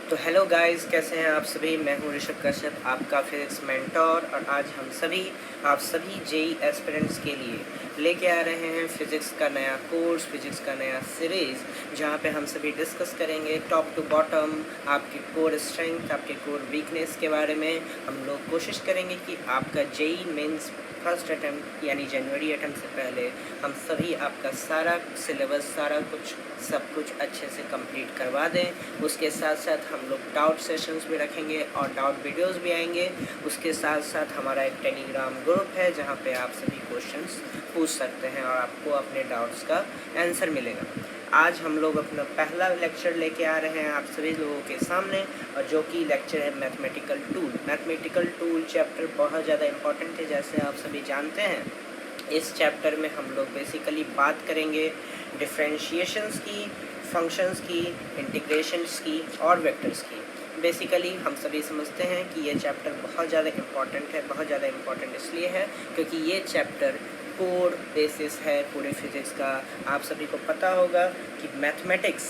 तो hello guys, कैसे हैं आप सभी। मैं हूं ऋषभ कश्यप, आपका फिजिक्स मेंटोर। और आज हम सभी आप सभी जेई एस्पिरेंट्स के लिए लेके आ रहे हैं फिज़िक्स का नया कोर्स, फिज़िक्स का नया सीरीज़, जहां पे हम सभी डिस्कस करेंगे टॉप टू बॉटम आपके कोर स्ट्रेंथ, आपके कोर वीकनेस के बारे में। हम लोग कोशिश करेंगे कि आपका जेई मेंस फर्स्ट अटैम्प्ट यानी जनवरी अटैम्प्ट से पहले हम सभी आपका सारा सिलेबस, सारा कुछ, सब कुछ अच्छे से कंप्लीट करवा दें। उसके साथ साथ हम लोग डाउट सेशंस भी रखेंगे और डाउट वीडियोस भी आएंगे। उसके साथ साथ हमारा एक टेलीग्राम ग्रुप है जहां पे आप सभी क्वेश्चंस पूछ सकते हैं और आपको अपने डाउट्स का आंसर मिलेगा। आज हम लोग अपना पहला लेक्चर लेके आ रहे हैं आप सभी लोगों के सामने, और जो कि लेक्चर है mathematical tool. Mathematical tool chapter बहुत ज़्यादा इम्पॉर्टेंट है, जैसे आप सभी जानते हैं। इस चैप्टर में हम लोग बेसिकली बात करेंगे डिफरेंशिएशंस की, फंक्शंस की, इंटीग्रेशंस की और वेक्टर्स की। बेसिकली हम सभी समझते हैं कि ये चैप्टर बहुत ज़्यादा इम्पॉर्टेंट है। बहुत ज़्यादा इम्पॉर्टेंट इसलिए है क्योंकि ये चैप्टर कोर बेसिस है पूरे फिज़िक्स का। आप सभी को पता होगा कि मैथमेटिक्स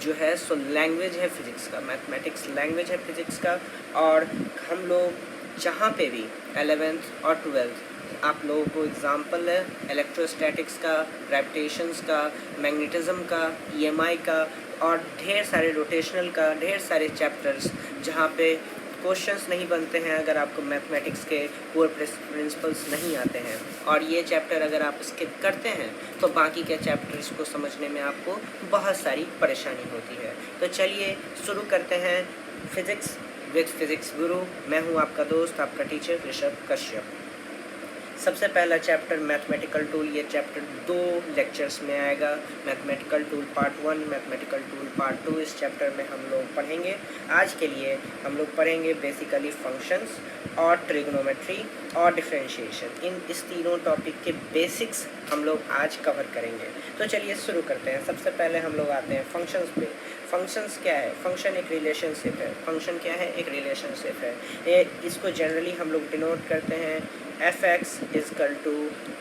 जो है सो लैंग्वेज है फिज़िक्स का, मैथमेटिक्स लैंग्वेज है फिज़िक्स का। और हम लोग जहाँ पे भी 11th और 12th आप लोगों को एग्ज़ाम्पल है इलेक्ट्रोस्टैटिक्स का, ग्रेविटेशंस का, मैग्नेटिज्म का, ईएमआई का और ढेर सारे रोटेशनल का, ढेर सारे चैप्टर्स जहाँ पे क्वेश्चंस नहीं बनते हैं अगर आपको मैथमेटिक्स के कोर प्रिंसिपल्स नहीं आते हैं। और ये चैप्टर अगर आप स्किप करते हैं तो बाकी के चैप्टर्स को समझने में आपको बहुत सारी परेशानी होती है। तो चलिए शुरू करते हैं फिज़िक्स विद फिज़िक्स गुरु। मैं हूँ आपका दोस्त, आपका टीचर ऋषभ कश्यप। सबसे पहला चैप्टर मैथमेटिकल टूल, ये चैप्टर 2 लेक्चर्स में आएगा। Mathematical tool part 1, mathematical tool part 2 इस चैप्टर में हम लोग पढ़ेंगे। आज के लिए हम लोग पढ़ेंगे बेसिकली फंक्शंस और ट्रिग्नोमेट्री और डिफरेंशिएशन। इस तीनों टॉपिक के बेसिक्स हम लोग आज कवर करेंगे। तो चलिए शुरू करते हैं। सबसे पहले हम लोग आते हैं फंक्शंस पे। फंक्शंस क्या है? फंक्शन एक रिलेशनशिप है। फंक्शन क्या है? एक रिलेशनशिप है। इसको जनरली हम लोग डिनोट करते हैं f(x) इजकल टू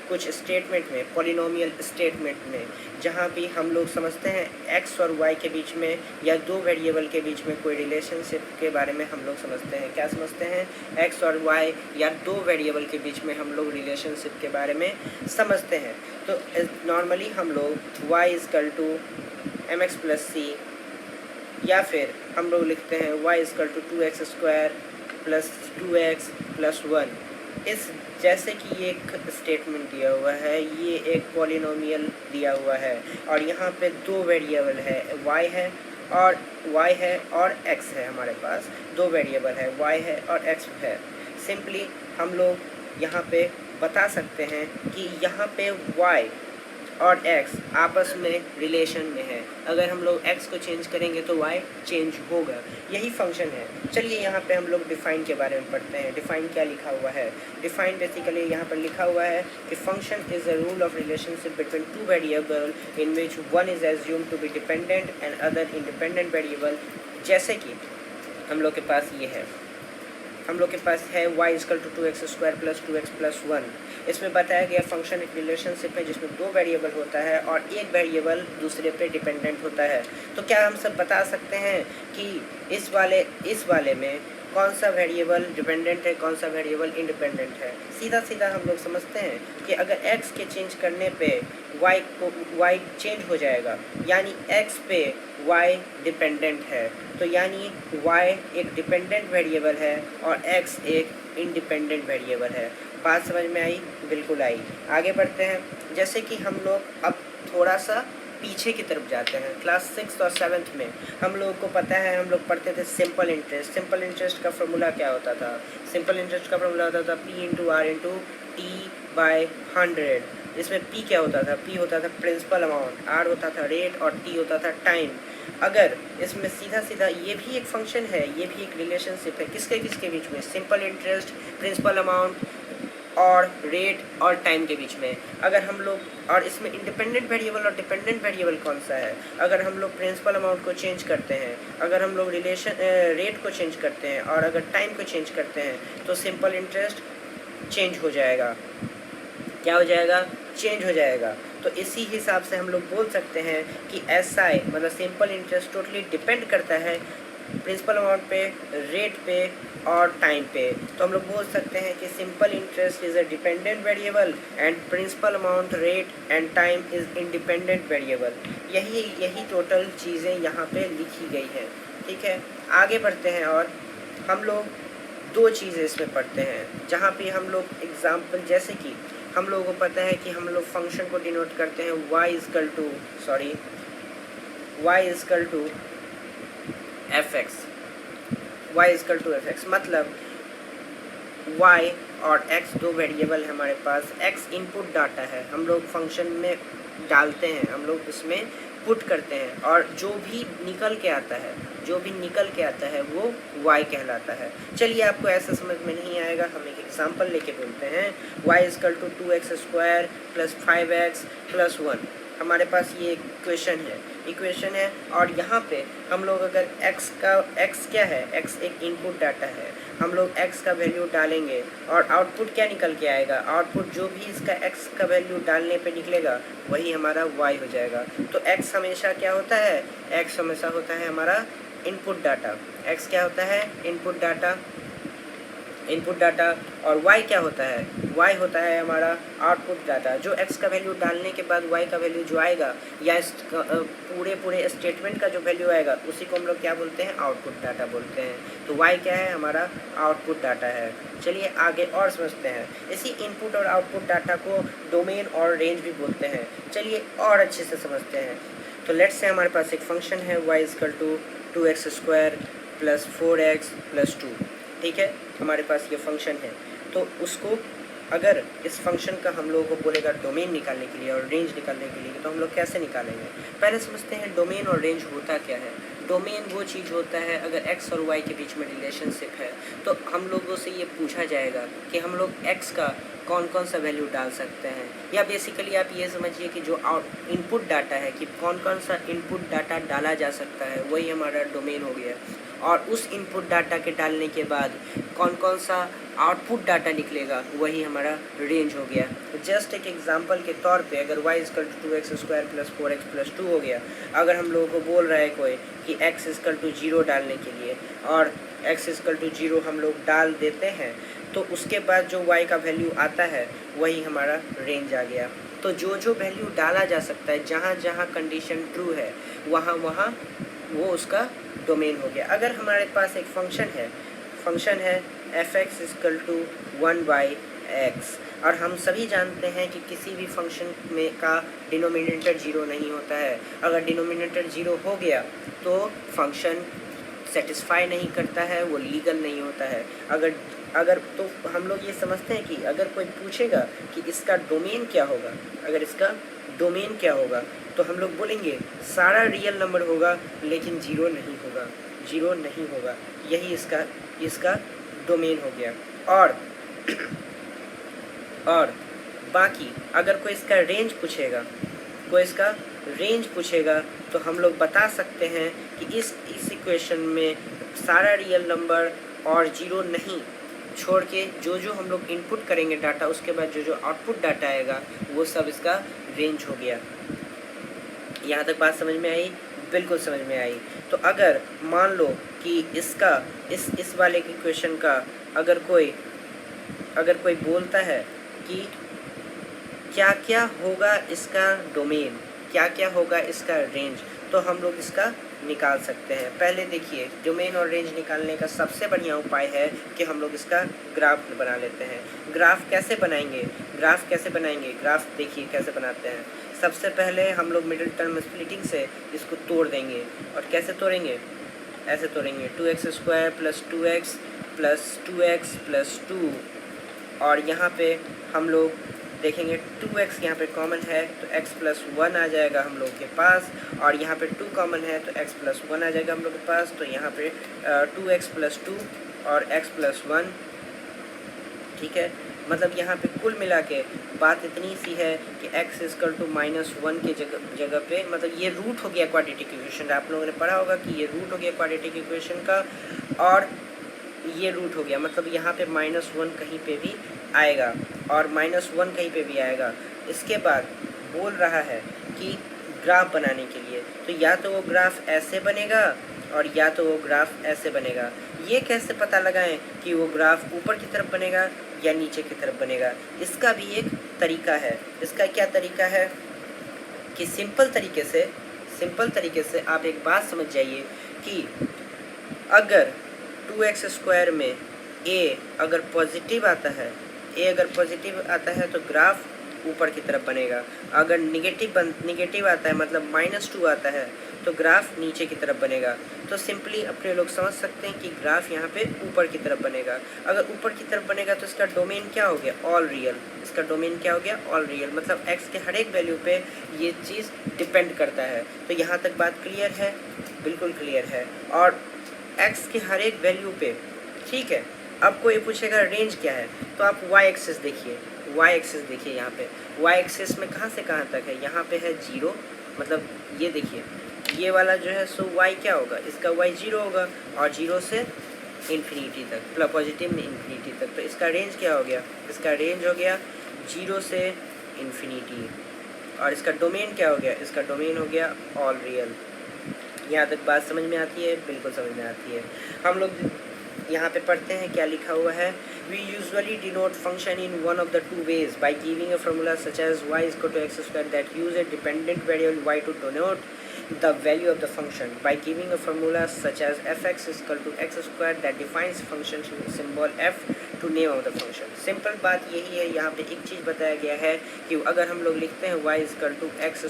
कुछ स्टेटमेंट में, पॉलिनोमियल स्टेटमेंट में, जहाँ भी हम लोग समझते हैं x और y के बीच में या दो वेरिएबल के बीच में कोई रिलेशनशिप के बारे में हम लोग समझते हैं। क्या समझते हैं? x और y या दो वेरिएबल के बीच में हम लोग रिलेशनशिप के बारे में समझते हैं। तो नॉर्मली हम लोग y is equal to mx plus C, या फिर हम लोग लिखते हैं y is equal to 2x square plus 2x plus 1। इस जैसे कि ये एक स्टेटमेंट दिया हुआ है, ये एक पॉलिनोमियल दिया हुआ है और यहाँ पे दो वेरिएबल है, y है और x है। हमारे पास दो वेरिएबल है, y है और x है। सिंपली हम लोग यहाँ पे बता सकते हैं कि यहाँ पे y और x आपस में रिलेशन में है। अगर हम लोग x को चेंज करेंगे तो y चेंज होगा। यही फंक्शन है। चलिए यहाँ पे हम लोग डिफाइन के बारे में पढ़ते हैं। डिफाइन क्या लिखा हुआ है? डिफाइन बेसिकली यहाँ पर लिखा हुआ है कि function is a rule of relationship between two variable in which one is assumed to be dependent and other independent variable. जैसे कि हम लोग के पास ये है, हम लोग के पास है y is equal to 2x square plus 2x plus 1। इसमें बताया गया फंक्शन एक रिलेशनशिप है जिसमें दो वेरिएबल होता है और एक वेरिएबल दूसरे पे डिपेंडेंट होता है। तो क्या हम सब बता सकते हैं कि इस वाले में कौन सा वेरिएबल डिपेंडेंट है, कौन सा वेरिएबल इंडिपेंडेंट है? सीधा सीधा हम लोग समझते हैं कि अगर x के चेंज करने पे y चेंज हो जाएगा, यानी x पे y डिपेंडेंट है, तो यानी y एक डिपेंडेंट वेरिएबल है और x एक इंडिपेंडेंट वेरिएबल है। बात समझ में आई? बिल्कुल आई। आगे बढ़ते हैं। जैसे कि हम लोग अब थोड़ा सा पीछे की तरफ जाते हैं। क्लास 6 और 7th में हम लोगों को पता है, हम लोग पढ़ते थे सिंपल इंटरेस्ट। सिंपल इंटरेस्ट का फॉर्मूला क्या होता था? सिंपल इंटरेस्ट का फॉर्मूला होता था P into R into T by 100। इसमें P क्या होता था? P होता था प्रिंसिपल अमाउंट, R होता था रेट और T होता था टाइम। अगर इसमें सीधा सीधा ये भी एक फंक्शन है, ये भी एक रिलेशनशिप है। किसके किसके बीच में? सिंपल इंटरेस्ट, प्रिंसिपल अमाउंट और रेट और टाइम के बीच में। अगर हम लोग, और इसमें इंडिपेंडेंट वेरिएबल और डिपेंडेंट वेरिएबल कौन सा है? अगर हम लोग प्रिंसिपल अमाउंट को चेंज करते हैं, अगर हम लोग रेट को चेंज करते हैं और अगर टाइम को चेंज करते हैं तो सिंपल इंटरेस्ट चेंज हो जाएगा। क्या हो जाएगा? चेंज हो जाएगा। तो इसी हिसाब से हम लोग बोल सकते हैं कि SI मतलब सिंपल इंटरेस्ट टोटली डिपेंड करता है प्रिंसिपल अमाउंट पे, रेट पे और टाइम पे। तो हम लोग बोल सकते हैं कि simple interest is a dependent variable and principal amount, rate and time is independent variable. यही टोटल चीज़ें यहाँ पे लिखी गई हैं। ठीक है, आगे बढ़ते हैं और हम लोग दो चीज़ें इसमें पढ़ते हैं जहाँ पे हम लोग एग्जाम्पल, जैसे कि हम लोगों को पता है कि हम लोग फंक्शन को डिनोट करते हैं y इजकल टू fx, मतलब y और x दो वेरिएबल है हमारे पास। x इनपुट डाटा है, हम लोग फंक्शन में डालते हैं, हम लोग इसमें पुट करते हैं, और जो भी निकल के आता है वो y कहलाता है। चलिए, आपको ऐसा समझ में नहीं आएगा, हम एक एग्जांपल लेके बोलते हैं। y is equal to 2x² plus 5x plus 1, हमारे पास ये इक्वेशन है और यहाँ पे हम लोग अगर x क्या है, x एक इनपुट डाटा है, हम लोग x का वैल्यू डालेंगे और आउटपुट क्या निकल के आएगा, आउटपुट जो भी इसका x का वैल्यू डालने पे निकलेगा वही हमारा y हो जाएगा। तो x हमेशा क्या होता है, x हमेशा होता है हमारा इनपुट डाटा। x क्या होता है, इनपुट डाटा, और y क्या होता है, y होता है हमारा आउटपुट डाटा। जो x का वैल्यू डालने के बाद y का वैल्यू जो आएगा, या इस पूरे स्टेटमेंट का जो वैल्यू आएगा, उसी को हम लोग क्या बोलते हैं, आउटपुट डाटा बोलते हैं। तो y क्या है, हमारा आउटपुट डाटा है। चलिए आगे और समझते हैं। इसी इनपुट और आउटपुट डाटा को डोमेन और रेंज भी बोलते हैं। चलिए और अच्छे से समझते हैं। तो लेट्स से हमारे पास एक फंक्शन है y is equal to 2x² plus 4x plus 2। ठीक है, हमारे पास ये फंक्शन है। तो उसको अगर इस फंक्शन का हम लोगों को बोलेगा डोमेन निकालने के लिए और रेंज निकालने के लिए, तो हम लोग कैसे निकालेंगे। पहले समझते हैं डोमेन और रेंज होता क्या है। डोमेन वो चीज़ होता है, अगर x और y के बीच में रिलेशनशिप है तो हम लोगों से ये पूछा जाएगा कि हम लोग x का कौन कौन सा वैल्यू डाल सकते हैं, या बेसिकली आप ये समझिए कि जो इनपुट डाटा है कि कौन कौन सा इनपुट डाटा डाला जा सकता है, वही हमारा डोमेन हो गया। और उस इनपुट डाटा के डालने के बाद कौन कौन सा आउटपुट डाटा निकलेगा, वही हमारा रेंज हो गया। तो जस्ट एक एग्जांपल के तौर पे, अगर y is equal to 2x² plus 4x plus 2 हो गया, अगर हम लोगों को बोल रहा है कोई कि x इजकल टू 0 डालने के लिए, और x इजकल टू 0 हम लोग डाल देते हैं, तो उसके बाद जो y का वैल्यू आता है वही हमारा रेंज आ गया। तो जो वैल्यू डाला जा सकता है, जहाँ जहाँ कंडीशन ट्रू है, वहाँ वो उसका डोमेन हो गया। अगर हमारे पास एक फंक्शन है fx इजकल टू 1/x, और हम सभी जानते हैं कि किसी भी फंक्शन में का डिनोमिनेटर 0 नहीं होता है। अगर डिनोमिनेटर 0 हो गया तो फंक्शन सेटिस्फाई नहीं करता है, वो लीगल नहीं होता है। अगर तो हम लोग ये समझते हैं कि अगर कोई पूछेगा कि इसका डोमेन क्या होगा, तो हम लोग बोलेंगे सारा रियल नंबर होगा लेकिन 0 नहीं होगा। यही इसका डोमेन हो गया। और बाकी अगर कोई इसका रेंज पूछेगा तो हम लोग बता सकते हैं कि इस इक्वेशन में सारा रियल नंबर और 0 नहीं छोड़ के जो हम लोग इनपुट करेंगे डाटा, उसके बाद जो आउटपुट डाटा आएगा वो सब इसका रेंज हो गया। यहाँ तक बात समझ में आई? बिल्कुल समझ में आई। तो अगर मान लो कि इसका इस वाले की क्वेश्चन का अगर कोई बोलता है कि क्या क्या होगा इसका डोमेन, क्या क्या होगा इसका रेंज, तो हम लोग इसका निकाल सकते हैं। पहले देखिए, डोमेन और रेंज निकालने का सबसे बढ़िया उपाय है कि हम लोग इसका ग्राफ बना लेते हैं। ग्राफ कैसे बनाएंगे, ग्राफ देखिए कैसे बनाते हैं। सबसे पहले हम लोग मिडिल टर्म स्प्लिटिंग से इसको तोड़ देंगे। और कैसे तोड़ेंगे, ऐसे तोड़ेंगे 2x² plus 2x plus 2x plus 2, और यहाँ पे हम लोग देखेंगे 2x यहाँ पे कॉमन है तो x प्लस 1 आ जाएगा हम लोग के पास, और यहाँ पे 2 कॉमन है तो x प्लस 1 आ जाएगा हम लोग के पास। तो यहाँ पे 2x प्लस 2 और x प्लस 1। ठीक है, मतलब यहाँ पे कुल मिला के बात इतनी सी है कि x इजकल टू -1 के जगह पे, मतलब ये रूट हो गया क्वाड्रेटिक इक्वेशन। आप लोगों ने पढ़ा होगा कि ये रूट हो गया क्वाड्रेटिक इक्वेशन का, और ये रूट हो गया, मतलब यहाँ पे -1 कहीं पे भी आएगा और -1 कहीं पे भी आएगा। इसके बाद बोल रहा है कि ग्राफ बनाने के लिए, तो या तो वो ग्राफ ऐसे बनेगा और या तो वो ग्राफ ऐसे बनेगा। ये कैसे पता लगाएं कि वो ग्राफ ऊपर की तरफ बनेगा या नीचे की तरफ बनेगा? इसका भी एक तरीका है। इसका क्या तरीका है कि सिंपल तरीके से आप एक बात समझ जाइए कि अगर 2x² में a अगर पॉजिटिव आता है तो ग्राफ ऊपर की तरफ बनेगा। अगर निगेटिव आता है मतलब -2 आता है तो ग्राफ नीचे की तरफ बनेगा। तो सिंपली अपने लोग समझ सकते हैं कि ग्राफ यहाँ पे ऊपर की तरफ बनेगा। अगर ऊपर की तरफ बनेगा तो इसका डोमेन क्या हो गया? All real. इसका डोमेन क्या हो गया? All real. मतलब x के हर एक वैल्यू पे ये चीज़ डिपेंड करता है। तो यहाँ तक बात क्लियर है? बिल्कुल क्लियर है। और x के हर एक वैल्यू पे, ठीक है, आपको ये पूछेगा रेंज क्या है, तो आप y एक्सिस देखिए, यहाँ पे y एक्सिस में कहाँ से कहाँ तक है? यहाँ पे है 0, मतलब ये देखिए ये वाला जो है सो y क्या होगा? इसका y 0 होगा और 0 से इन्फिनिटी तक, मतलब पॉजिटिव में इन्फिनिटी तक। तो इसका रेंज क्या हो गया? इसका रेंज हो गया 0 से इन्फिनिटी। और इसका डोमेन क्या हो गया? इसका डोमेन हो गया ऑल रियल। यहाँ तक बात समझ में आती है? बिल्कुल समझ में आती है। हम लोग यहाँ पे पढ़ते हैं क्या लिखा हुआ है। We usually denote function in one of the two ways by giving a formula such as y is equal to x² that use a dependent variable y to denote the value of the function, by giving a formula such as fx is equal to x² that defines function symbol f to name of the function। Simple बात यही है। यहाँ पे एक चीज़ बताया गया है कि अगर हम लोग लिखते हैं y is equal to x²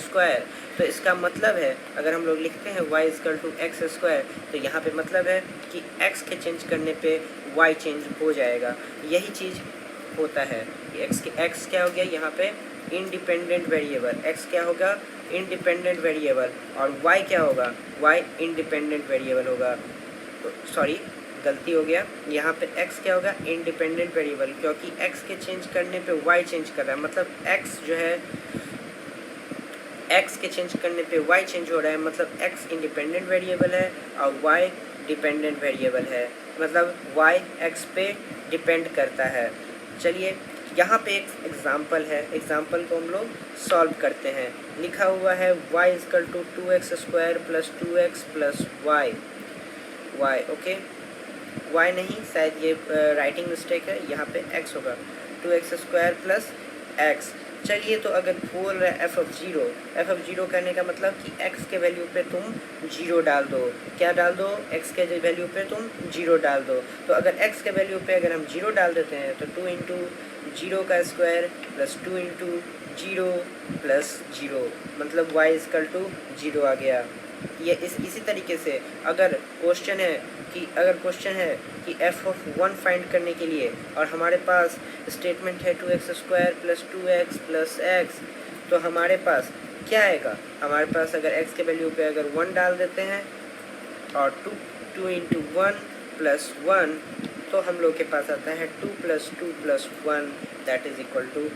तो इसका मतलब है, अगर हम लोग लिखते हैं y is equal to x² तो यहाँ पे मतलब है कि x के चेंज करने पे y चेंज हो जाएगा। यही चीज़ होता है कि x क्या हो गया यहाँ पे? Independent variable. x क्या होगा? Independent variable. और y क्या होगा? y इंडिपेंडेंट वेरिएबल होगा। तो सॉरी, गलती हो गया, यहाँ पे x क्या होगा? इंडिपेंडेंट वेरिएबल, क्योंकि x के चेंज करने पे y चेंज कर रहा है। मतलब x जो है, x के चेंज करने पे y चेंज हो रहा है, मतलब x इंडिपेंडेंट वेरिएबल है और y डिपेंडेंट वेरिएबल है, मतलब y x पे डिपेंड करता है। चलिए यहाँ पे एक एग्जांपल है, एग्जांपल को हम लोग सॉल्व करते हैं। लिखा हुआ है y is equal to 2x² plus 2x plus y, okay, y नहीं, शायद ये राइटिंग मिस्टेक है, यहाँ पे x होगा, 2x² plus x। चलिए तो अगर बोल रहे हैं f of 0 करने का मतलब कि x के वैल्यू पे तुम 0 डाल दो। क्या डाल दो? x के वैल्यू पे तुम 0 डाल दो। तो अगर x के वैल्यू पे अगर हम 0 डाल देते हैं तो 2 इंटू 0 का स्क्वायर प्लस 2 इंटू 0 प्लस 0, मतलब y इज इक्वल टू 0 आ गया। ये इसी तरीके से अगर क्वेश्चन है कि f ऑफ 1 फाइंड करने के लिए और हमारे पास स्टेटमेंट है 2x² plus 2x plus x, तो हमारे पास क्या आएगा? हमारे पास अगर x के वैल्यू पे अगर 1 डाल देते हैं और 2 इंटू 1 प्लस 1, तो हम लोग के पास आता है 2 plus 2 plus 1 that is equal to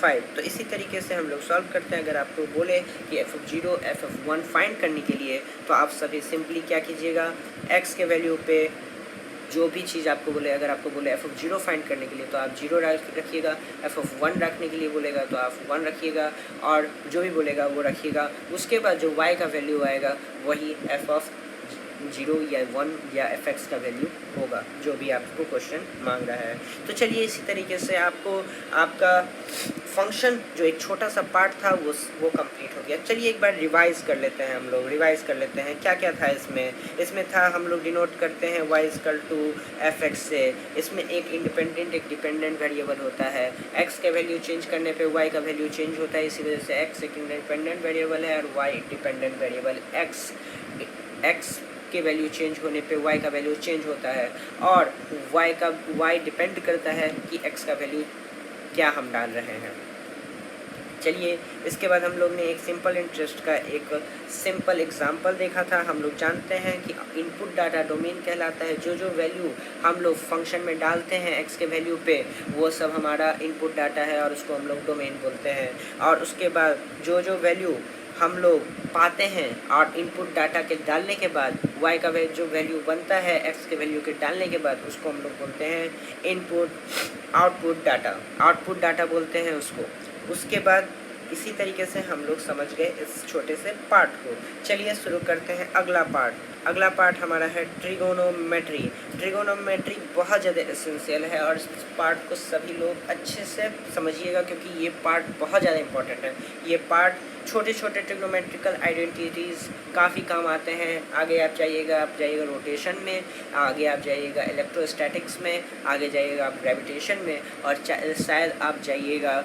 5। तो इसी तरीके से हम लोग सॉल्व करते हैं। अगर आपको बोले कि f of 0 f of 1 find करने के लिए तो आप सभी सिंपली क्या कीजिएगा? x के वैल्यू पे जो भी चीज़ आपको बोले, अगर आपको बोले f of 0 फाइंड करने के लिए तो आप 0 रखिएगा, f of 1 रखने के लिए बोलेगा तो आप 1 रखिएगा, और जो भी बोलेगा वो रखिएगा। उसके बाद जो y का वैल्यू आएगा वही f of 0 या 1 या fx का वैल्यू होगा, जो भी आपको क्वेश्चन मांग रहा है। तो चलिए इसी तरीके से आपको आपका फंक्शन जो एक छोटा सा पार्ट था वो कंप्लीट हो गया। चलिए एक बार रिवाइज कर लेते हैं, हम लोग रिवाइज कर लेते हैं क्या क्या था इसमें था हम लोग डिनोट करते हैं y is equal to fx से। इसमें एक इंडिपेंडेंट एक डिपेंडेंट वेरिएबल होता है, x का वैल्यू चेंज करने पे y का वैल्यू चेंज होता है, इसी वजह से x एक इंडिपेंडेंट वेरिएबल है और y डिपेंडेंट वेरिएबल। x के वैल्यू चेंज होने पे y का वैल्यू चेंज होता है, और y डिपेंड करता है कि x का वैल्यू क्या हम डाल रहे हैं। चलिए इसके बाद हम लोग ने एक सिंपल इंटरेस्ट का एक सिंपल एग्जांपल देखा था। हम लोग जानते हैं कि इनपुट डाटा डोमेन कहलाता है। जो वैल्यू हम लोग फंक्शन में डालते हैं x के वैल्यू पे वो सब हमारा इनपुट डाटा है और उसको हम लोग डोमेन बोलते हैं। और उसके बाद जो वैल्यू हम लोग पाते हैं और इनपुट डाटा के डालने के बाद y का जो वैल्यू बनता है x के वैल्यू के डालने के बाद उसको हम लोग बोलते हैं आउटपुट डाटा बोलते हैं उसको। उसके बाद इसी तरीके से हम लोग समझ गए इस छोटे से पार्ट को। चलिए शुरू करते हैं अगला पार्ट। अगला पार्ट हमारा है ट्रिगोनोमेट्री। ट्रिगोनोमेट्री बहुत ज़्यादा एसेंशियल है और इस पार्ट को सभी लोग अच्छे से समझिएगा, क्योंकि ये पार्ट बहुत ज़्यादा इंपॉर्टेंट है। ये पार्ट छोटे छोटे ट्रिग्नोमेट्रिकल आइडेंटिटीज़ काफ़ी काम आते हैं। आगे आप जाइएगा रोटेशन में, आगे आप जाइएगा इलेक्ट्रोस्टैटिक्स में, आगे जाइएगा आप ग्रेविटेशन में, और शायद आप जाइएगा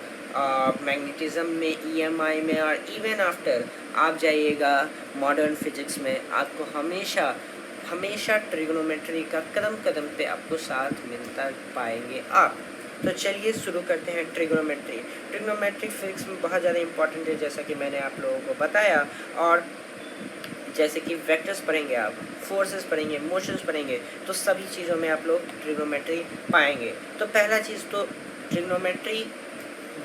मैग्नेटिज्म में, EMI में, और इवन आफ्टर आप जाइएगा मॉडर्न फिजिक्स में। आपको हमेशा ट्रिग्नोमेट्री का कदम कदम पे आपको साथ मिलता पाएंगे आप। तो चलिए शुरू करते हैं ट्रिग्नोमेट्री। ट्रिग्नोमेट्री फिजिक्स में बहुत ज़्यादा इंपॉर्टेंट है, जैसा कि मैंने आप लोगों को बताया। और जैसे कि वेक्टर्स पढ़ेंगे, आप फोर्सेस पढ़ेंगे, मोशंस पढ़ेंगे, तो सभी चीज़ों में आप लोग ट्रिग्नोमेट्री पाएंगे। तो पहला चीज़ तो ट्रिग्नोमेट्री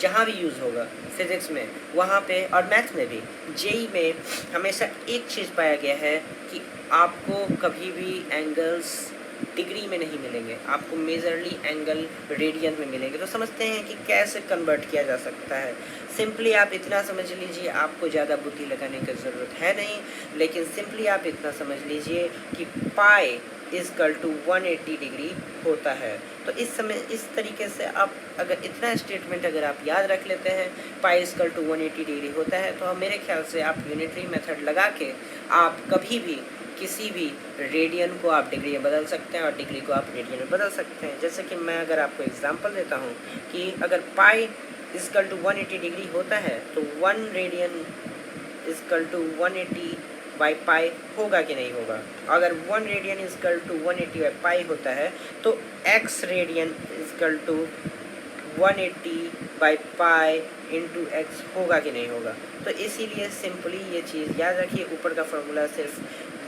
जहाँ भी यूज़ होगा फिज़िक्स में, वहाँ पे, और मैथ्स में भी, जेई में हमेशा एक चीज़ पाया गया है कि आपको कभी भी एंगल्स डिग्री में नहीं मिलेंगे, आपको मेजरली एंगल रेडियन में मिलेंगे। तो समझते हैं कि कैसे कन्वर्ट किया जा सकता है। सिंपली आप इतना समझ लीजिए, आपको ज़्यादा बुद्धि लगाने की ज़रूरत है नहीं, लेकिन सिंपली आप इतना समझ लीजिए कि पाई इजकल टू 180 डिग्री होता है। तो इस समय इस तरीके से आप अगर इतना स्टेटमेंट अगर आप याद रख लेते हैं, पाई इजकल टू 180 डिग्री होता है, तो मेरे ख्याल से आप यूनिटरी मेथड लगा के आप कभी भी किसी भी रेडियन को आप डिग्री में बदल सकते हैं और डिग्री को आप रेडियन में बदल सकते हैं। जैसे कि मैं अगर आपको एग्जांपल देता हूँ कि अगर पाई इजकल टू 180 डिग्री होता है, तो 1 radian is equal to 180 by pi होगा कि नहीं होगा। अगर 1 radian is equal to 180 by pi होता है, तो x radian is equal to 180 by pi into x होगा कि नहीं होगा। तो इसीलिए सिंपली ये चीज़ याद रखिए। ऊपर का फॉर्मूला सिर्फ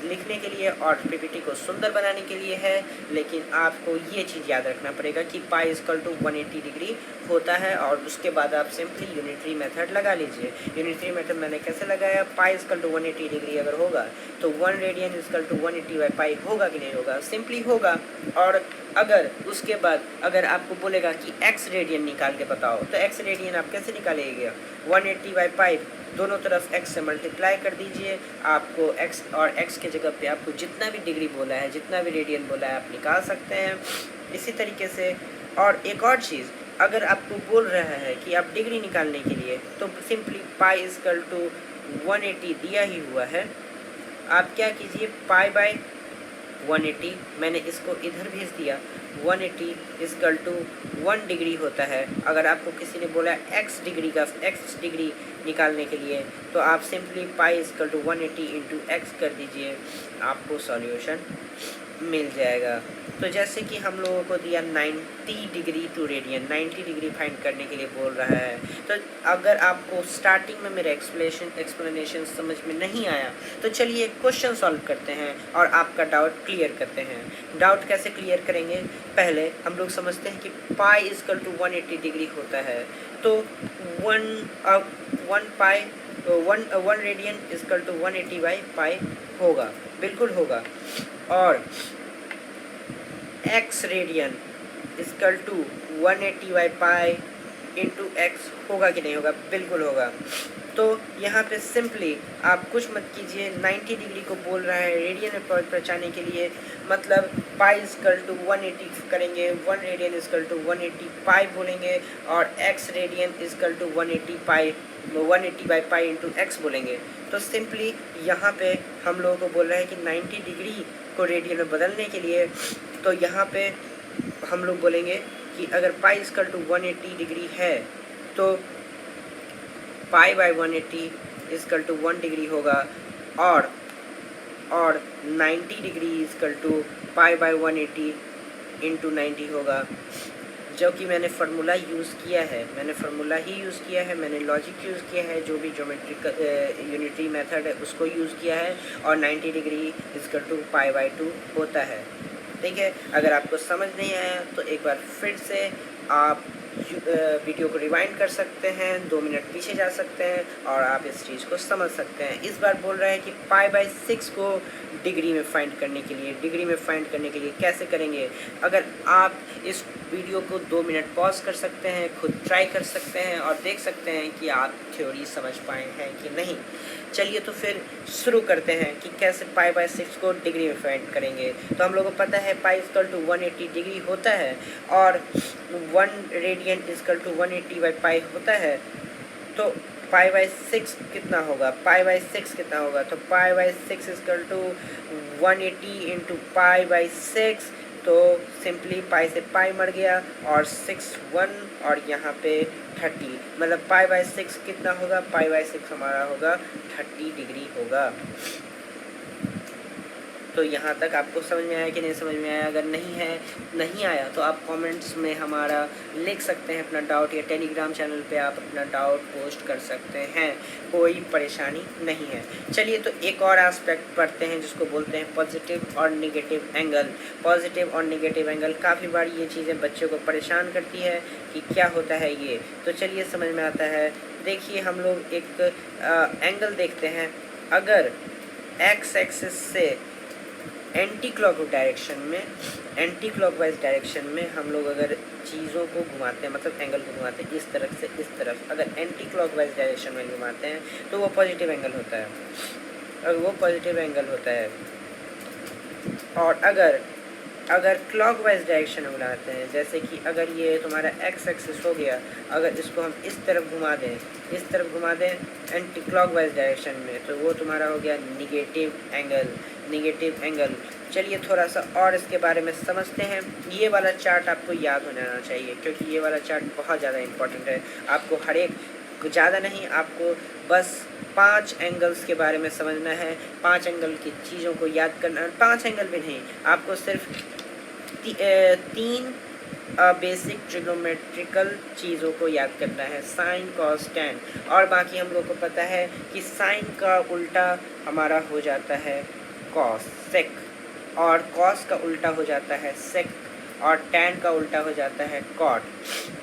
लिखने के लिए और पीपीटी को सुंदर बनाने के लिए है, लेकिन आपको ये चीज़ याद रखना पड़ेगा कि पाई इजकल टू 180 डिग्री होता है। और उसके बाद आप सिंपली यूनिटरी मेथड लगा लीजिए। यूनिटरी मेथड मैंने कैसे लगाया, पाई इजकल टू 180 डिग्री अगर होगा तो 1 radian is equal to 180 by pi होगा कि नहीं होगा, सिंपली होगा। और अगर उसके बाद अगर आपको बोलेगा कि x रेडियन निकाल के बताओ, तो x रेडियन आप कैसे निकालेंगे, 180 बाई पाई दोनों तरफ x से मल्टीप्लाई कर दीजिए। आपको x और x के जगह पे आपको जितना भी डिग्री बोला है, जितना भी रेडियन बोला है, आप निकाल सकते हैं इसी तरीके से। और एक और चीज़, अगर आपको बोल रहा है कि आप डिग्री निकालने के लिए, तो सिंपली पाई इजकल टू 180 दिया ही हुआ है, आप क्या कीजिए, पाई बाई 180 मैंने इसको इधर भेज दिया, 180 इजकल टू 1 डिग्री होता है। अगर आपको किसी ने बोला x डिग्री निकालने के लिए, तो आप simply pi is equal to 180 into x कर दीजिए, आपको सॉल्यूशन मिल जाएगा। तो जैसे कि हम लोगों को दिया 90 degree to radian, 90 degree find करने के लिए बोल रहा है। तो अगर आपको स्टार्टिंग में मेरा एक्सप्लेनेशन समझ में नहीं आया, तो चलिए क्वेश्चन सॉल्व करते हैं और आपका डाउट क्लियर करते हैं। डाउट कैसे क्लियर करेंगे, पहले हम लोग समझते हैं कि पाई इजकल टू 180 डिग्री होता है, तो 1 radian is equal to 180 by pi होगा, बिल्कुल होगा। और x radian is equal to 180 by pi into x होगा कि नहीं होगा, बिल्कुल होगा। तो यहाँ पे सिंपली आप कुछ मत कीजिए, 90 डिग्री को बोल रहा है रेडियन में पहुँचाने के लिए, मतलब पाई इजकल टू 180 करेंगे, 1 रेडियन इजकल टू 180 पाई बोलेंगे, और x radian is equal to 180 by pi into x बोलेंगे। तो सिंपली यहाँ पे हम लोगों को बोल रहा है कि 90 डिग्री को रेडियन में बदलने के लिए, तो यहाँ पे हम लोग बोलेंगे कि अगर पाई इजकल टू 180 डिग्री है, तो pi by 180 is equal to 1 degree होगा, और 90 degree is equal to pi by 180 into 90 होगा। जो कि मैंने फार्मूला यूज़ किया है, मैंने लॉजिक यूज़ किया है, जो भी ज्योमेट्रिकल यूनिटरी मेथड है उसको यूज़ किया है, और 90 degree is equal to pi by 2 होता है। ठीक है, अगर आपको समझ नहीं आया तो एक बार फिर से आप वीडियो को रिवाइंड कर सकते हैं, 2 मिनट पीछे जा सकते हैं और आप इस चीज़ को समझ सकते हैं। इस बार बोल रहा है कि पाई बाई 6 को डिग्री में फाइंड करने के लिए कैसे करेंगे, अगर आप इस वीडियो को 2 मिनट पॉज कर सकते हैं, खुद ट्राई कर सकते हैं और देख सकते हैं कि आप थ्योरी समझ पाए हैं कि नहीं। चलिए तो फिर शुरू करते हैं कि कैसे π/6 को डिग्री में फाइंड करेंगे। तो हम लोगों को पता है π = 180 डिग्री होता है और 1 रेडियन = 180/π होता है। तो π/6 कितना होगा, π/6 कितना होगा, तो π/6 = 180 × π/6। तो सिंपली पाई से पाई मर गया और 6 1 और यहाँ पे 30, मतलब π/6 कितना होगा, π/6 हमारा होगा 30 डिग्री होगा। तो यहाँ तक आपको समझ में आया कि नहीं समझ में आया? अगर नहीं आया तो आप कमेंट्स में हमारा लिख सकते हैं अपना डाउट, या टेलीग्राम चैनल पे आप अपना डाउट पोस्ट कर सकते हैं, कोई परेशानी नहीं है। चलिए तो एक और एस्पेक्ट पढ़ते हैं जिसको बोलते हैं पॉजिटिव और नेगेटिव एंगल। पॉजिटिव और नेगेटिव एंगल, काफ़ी बार ये चीज़ें बच्चों को परेशान करती है कि क्या होता है ये। तो चलिए समझ में आता है। देखिए हम लोग एक एंगल देखते हैं। अगर एक्स एक्सिस से एंटी क्लॉकवाइज डायरेक्शन में हम लोग अगर चीज़ों को घुमाते हैं, मतलब एंगल को घुमाते हैं इस तरफ से इस तरफ, अगर एंटी क्लॉकवाइज डायरेक्शन में घुमाते हैं तो वो पॉजिटिव एंगल होता है, और वो पॉजिटिव एंगल होता है। और अगर क्लॉकवाइज डायरेक्शन में घुमाते हैं, जैसे कि अगर ये तुम्हारा एक्स एक्सिस हो गया, अगर इसको हम इस तरफ घुमा दें एंटी क्लॉकवाइज डायरेक्शन में, तो वो तुम्हारा हो गया नेगेटिव एंगल। चलिए थोड़ा सा और इसके बारे में समझते हैं। ये वाला चार्ट आपको याद हो जाना चाहिए, क्योंकि ये वाला चार्ट बहुत ज़्यादा इम्पोर्टेंट है। आपको हर एक ज़्यादा नहीं, आपको बस 5 एंगल्स के बारे में समझना है, 5 एंगल की चीज़ों को याद करना। 5 एंगल भी नहीं, आपको सिर्फ 3 बेसिक ट्रिग्नोमेट्रिकल चीज़ों को याद करना है, साइन कॉस टैन। और बाकी हम लोग को पता है कि साइन का उल्टा हमारा हो जाता है कॉस, सेक, और कॉस का उल्टा हो जाता है सेक, और टैन का उल्टा हो जाता है कॉट।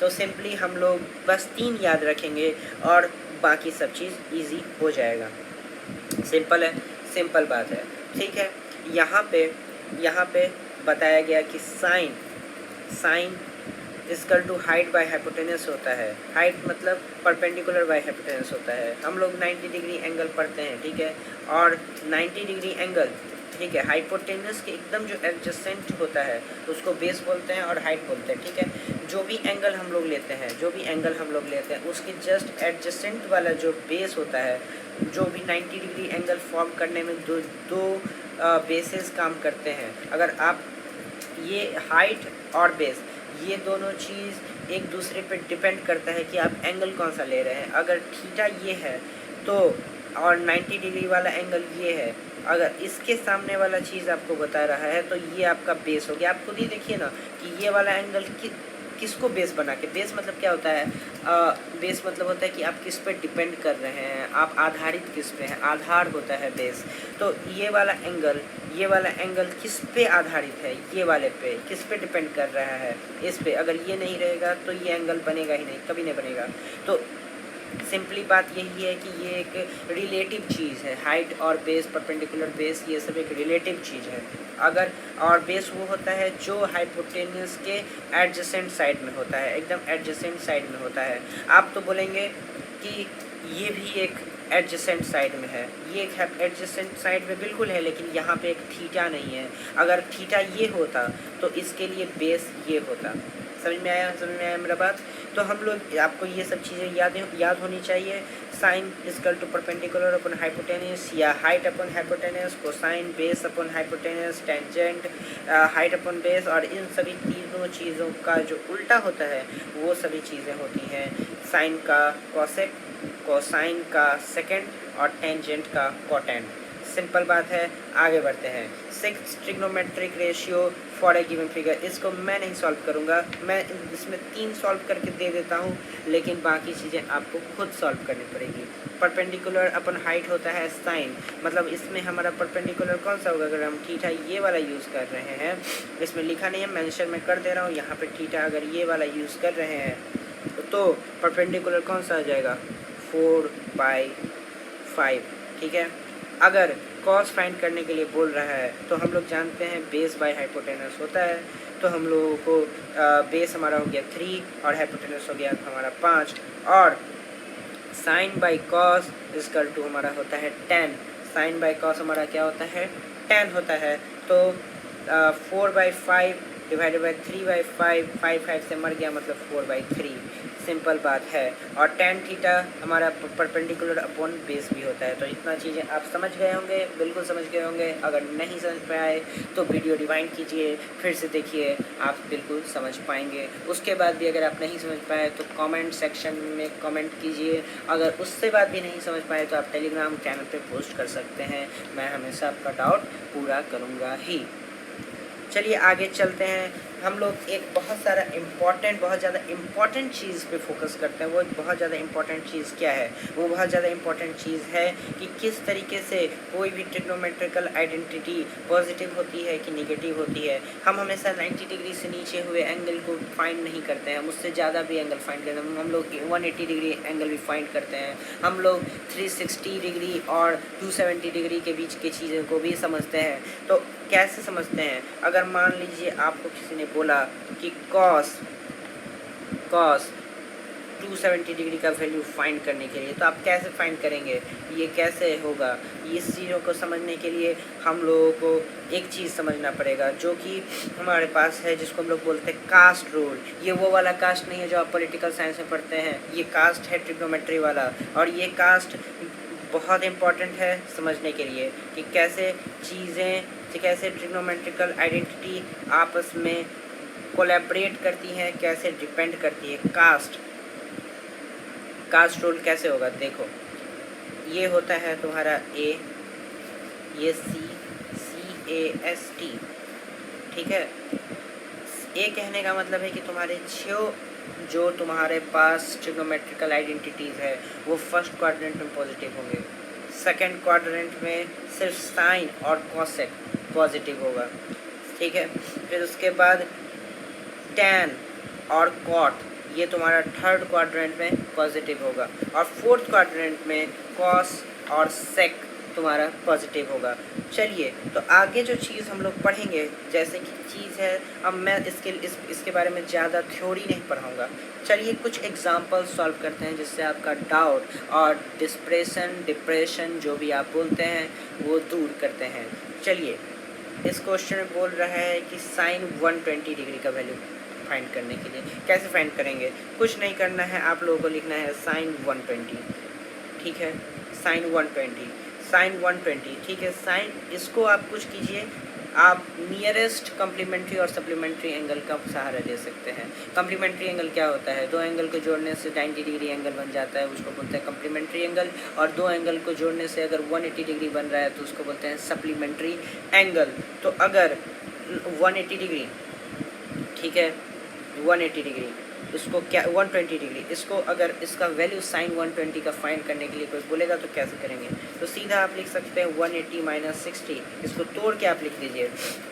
तो सिंपली हम लोग बस 3 याद रखेंगे और बाकी सब चीज़ इजी हो जाएगा। सिंपल है, सिंपल बात है, ठीक है। यहाँ पे बताया गया कि sine equal to height by hypotenuse होता है। हाइट मतलब परपेंडिकुलर बाय हाइपोटेनस होता है। हम लोग 90 डिग्री एंगल पढ़ते हैं, ठीक है, और 90 डिग्री एंगल, ठीक है, हाइपोटेनस के एकदम जो एडजेसेंट होता है उसको बेस बोलते हैं और हाइट बोलते हैं, ठीक है। जो भी एंगल हम लोग लेते हैं उसके जस्ट एडजेसेंट वाला जो बेस होता है, जो भी 90 डिग्री एंगल फॉर्म करने में दो बेसेस काम करते हैं। अगर आप ये हाइट और बेस, ये दोनों चीज़ एक दूसरे पे डिपेंड करता है कि आप एंगल कौन सा ले रहे हैं। अगर थीटा ये है तो, और 90 डिग्री वाला एंगल ये है, अगर इसके सामने वाला चीज़ आपको बता रहा है तो ये आपका बेस हो गया। आप खुद ही देखिए ना कि ये वाला एंगल किसको बेस बना के, बेस मतलब क्या होता है, बेस मतलब होता है कि आप किस पे डिपेंड कर रहे हैं, आप आधारित किस पे हैं, आधार होता है बेस। तो ये वाला एंगल किस पे आधारित है, ये वाले पे किस पे डिपेंड कर रहा है, इस पे। अगर ये नहीं रहेगा तो ये एंगल बनेगा ही नहीं, कभी नहीं बनेगा। तो सिंपली बात यही है कि ये एक रिलेटिव चीज़ है। हाइट और बेस, परपेंडिकुलर बेस, ये सब एक रिलेटिव चीज़ है। अगर और बेस वो होता है जो हाइपोटेन्यूस के एडजेसेंट साइड में होता है, एकदम एडजेसेंट साइड में होता है। आप तो बोलेंगे कि ये भी एक एडजेसेंट साइड में है, ये एक एडजेसेंट साइड में बिल्कुल है, लेकिन यहाँ पे एक थीटा नहीं है। अगर थीटा ये होता तो इसके लिए बेस ये होता। समझ में आया मेरा बात? तो हम लोग, आपको ये सब चीज़ें याद होनी चाहिए। Sine equal to perpendicular upon hypotenuse, या height upon hypotenuse, cosine base upon hypotenuse, tangent height upon base, और इन सभी तीनों चीज़ों का जो उल्टा होता है वो सभी चीज़ें होती हैं साइन का कॉसेक, कोसाइन का सेकेंड और टेंजेंट का कोटेन। सिंपल बात है, आगे बढ़ते हैं। 6 trigonometric ratio for a given figure, इसको मैं नहीं सॉल्व करूँगा, मैं इसमें 3 सॉल्व करके दे देता हूँ, लेकिन बाकी चीज़ें आपको खुद सॉल्व करनी पड़ेगी। परपेंडिकुलर अपन हाइट होता है साइन, मतलब इसमें हमारा परपेंडिकुलर कौन सा होगा, अगर हम थीटा ये वाला यूज़ कर रहे हैं, इसमें लिखा नहीं है, मेंशन में कर दे रहा हूँ, यहाँ पे थीटा अगर ये वाला यूज़ कर रहे हैं तो परपेंडिकुलर कौन सा आ जाएगा, 4/5, ठीक है। अगर कॉस फाइंड करने के लिए बोल रहा है, तो हम लोग जानते हैं बेस बाय हाइपोटेनस होता है। तो हम लोगों को बेस हमारा हो गया 3 और हाइपोटेनस हो गया हमारा 5, और sine by cos is equal to हमारा होता है 10। साइन बाई कॉस हमारा क्या होता है, 10 होता है। तो 4/5 डिवाइडेड बाई 3/5, 5 से मर गया मतलब 4/3, सिंपल बात है। और tan थीटा हमारा परपेंडिकुलर अपॉन बेस भी होता है। तो इतना चीज़ें आप समझ गए होंगे, बिल्कुल समझ गए होंगे। अगर नहीं समझ में आए तो वीडियो रिवाइंड कीजिए, फिर से देखिए, आप बिल्कुल समझ पाएंगे। उसके बाद भी अगर आप नहीं समझ पाए तो कमेंट सेक्शन में कमेंट कीजिए। अगर उससे बाद भी नहीं समझ पाए तो आप टेलीग्राम चैनल पे पोस्ट कर सकते हैं, मैं हमेशा आपका डाउट पूरा करूँगा ही। चलिए आगे चलते हैं। हम लोग एक बहुत ज़्यादा इम्पॉर्टेंट चीज़ पे फोकस करते हैं। वो एक बहुत ज़्यादा इम्पॉर्टेंट चीज़ क्या है? वो बहुत ज़्यादा इम्पॉर्टेंट चीज़ है कि किस तरीके से कोई भी ट्रिग्नोमेट्रिकल आइडेंटिटी पॉजिटिव होती है कि नेगेटिव होती है। हम हमेशा 90 डिग्री से नीचे हुए एंगल को फाइंड नहीं करते हैं, हम उससे ज़्यादा भी एंगल फाइंड करते हैं। हम लोग 180 डिग्री एंगल भी फाइंड करते हैं। हम लोग 360 डिग्री और 270 डिग्री के बीच की चीज़ों को भी समझते हैं। तो कैसे समझते हैं? अगर मान लीजिए आपको किसी ने बोला कि कॉस 270 डिग्री का वैल्यू फाइंड करने के लिए, तो आप कैसे फाइंड करेंगे? ये कैसे होगा? इस चीज़ों को समझने के लिए हम लोगों को एक चीज़ समझना पड़ेगा जो कि हमारे पास है, जिसको हम लोग बोलते हैं कास्ट रूल। ये वो वाला कास्ट नहीं है जो आप पॉलिटिकल साइंस में पढ़ते हैं, ये कास्ट है ट्रिग्नोमेट्री वाला। और ये कास्ट बहुत इम्पॉर्टेंट है समझने के लिए कि कैसे ट्रिग्नोमेट्रिकल आइडेंटिटी आपस में कोलैबोरेट करती हैं, कैसे डिपेंड करती है। कास्ट रूल कैसे होगा? देखो, ये होता है तुम्हारा A, ये CAST, ठीक है। A कहने का मतलब है कि तुम्हारे जो तुम्हारे पास ट्रिग्नोमेट्रिकल आइडेंटिटीज़ है वो फर्स्ट क्वाड्रेंट में पॉजिटिव होंगे, सेकंड क्वाड्रेंट में सिर्फ साइन और कॉसेक पॉजिटिव होगा, ठीक है। फिर उसके बाद tan और cot ये तुम्हारा थर्ड क्वाड्रेंट में पॉजिटिव होगा, और फोर्थ क्वाड्रेंट में cos और sec तुम्हारा पॉजिटिव होगा। चलिए, तो आगे जो चीज़ हम लोग पढ़ेंगे, जैसे कि चीज़ है, अब मैं इसके बारे में ज़्यादा थ्योरी नहीं पढ़ाऊँगा। चलिए कुछ एग्जांपल सॉल्व करते हैं जिससे आपका डाउट और डिप्रेशन जो भी आप बोलते हैं वो दूर करते हैं। चलिए, इस क्वेश्चन में बोल रहा है कि साइन 120 डिग्री का वैल्यू फाइंड करने के लिए कैसे फाइंड करेंगे? कुछ नहीं करना है, आप लोगों को लिखना है साइन 120, ठीक है। साइन 120, ठीक है। साइन, इसको आप कुछ कीजिए, आप नियरेस्ट कम्प्लीमेंट्री और सप्लीमेंट्री एंगल का सहारा ले सकते हैं। कम्प्लीमेंट्री एंगल क्या होता है? दो एंगल को जोड़ने से 90 डिग्री एंगल बन जाता है, उसको बोलते हैं कम्प्लीमेंट्री एंगल। और दो एंगल को जोड़ने से अगर 180 डिग्री बन रहा है तो उसको बोलते हैं सप्लीमेंट्री एंगल। तो अगर 180 डिग्री, ठीक है, 180 डिग्री, इसको क्या 120 डिग्री, इसको अगर इसका वैल्यू साइन 120 का फाइंड करने के लिए कोई बोलेगा तो कैसे करेंगे? तो सीधा आप लिख सकते हैं 180 माइनस 60, इसको तोड़ के आप लिख दीजिए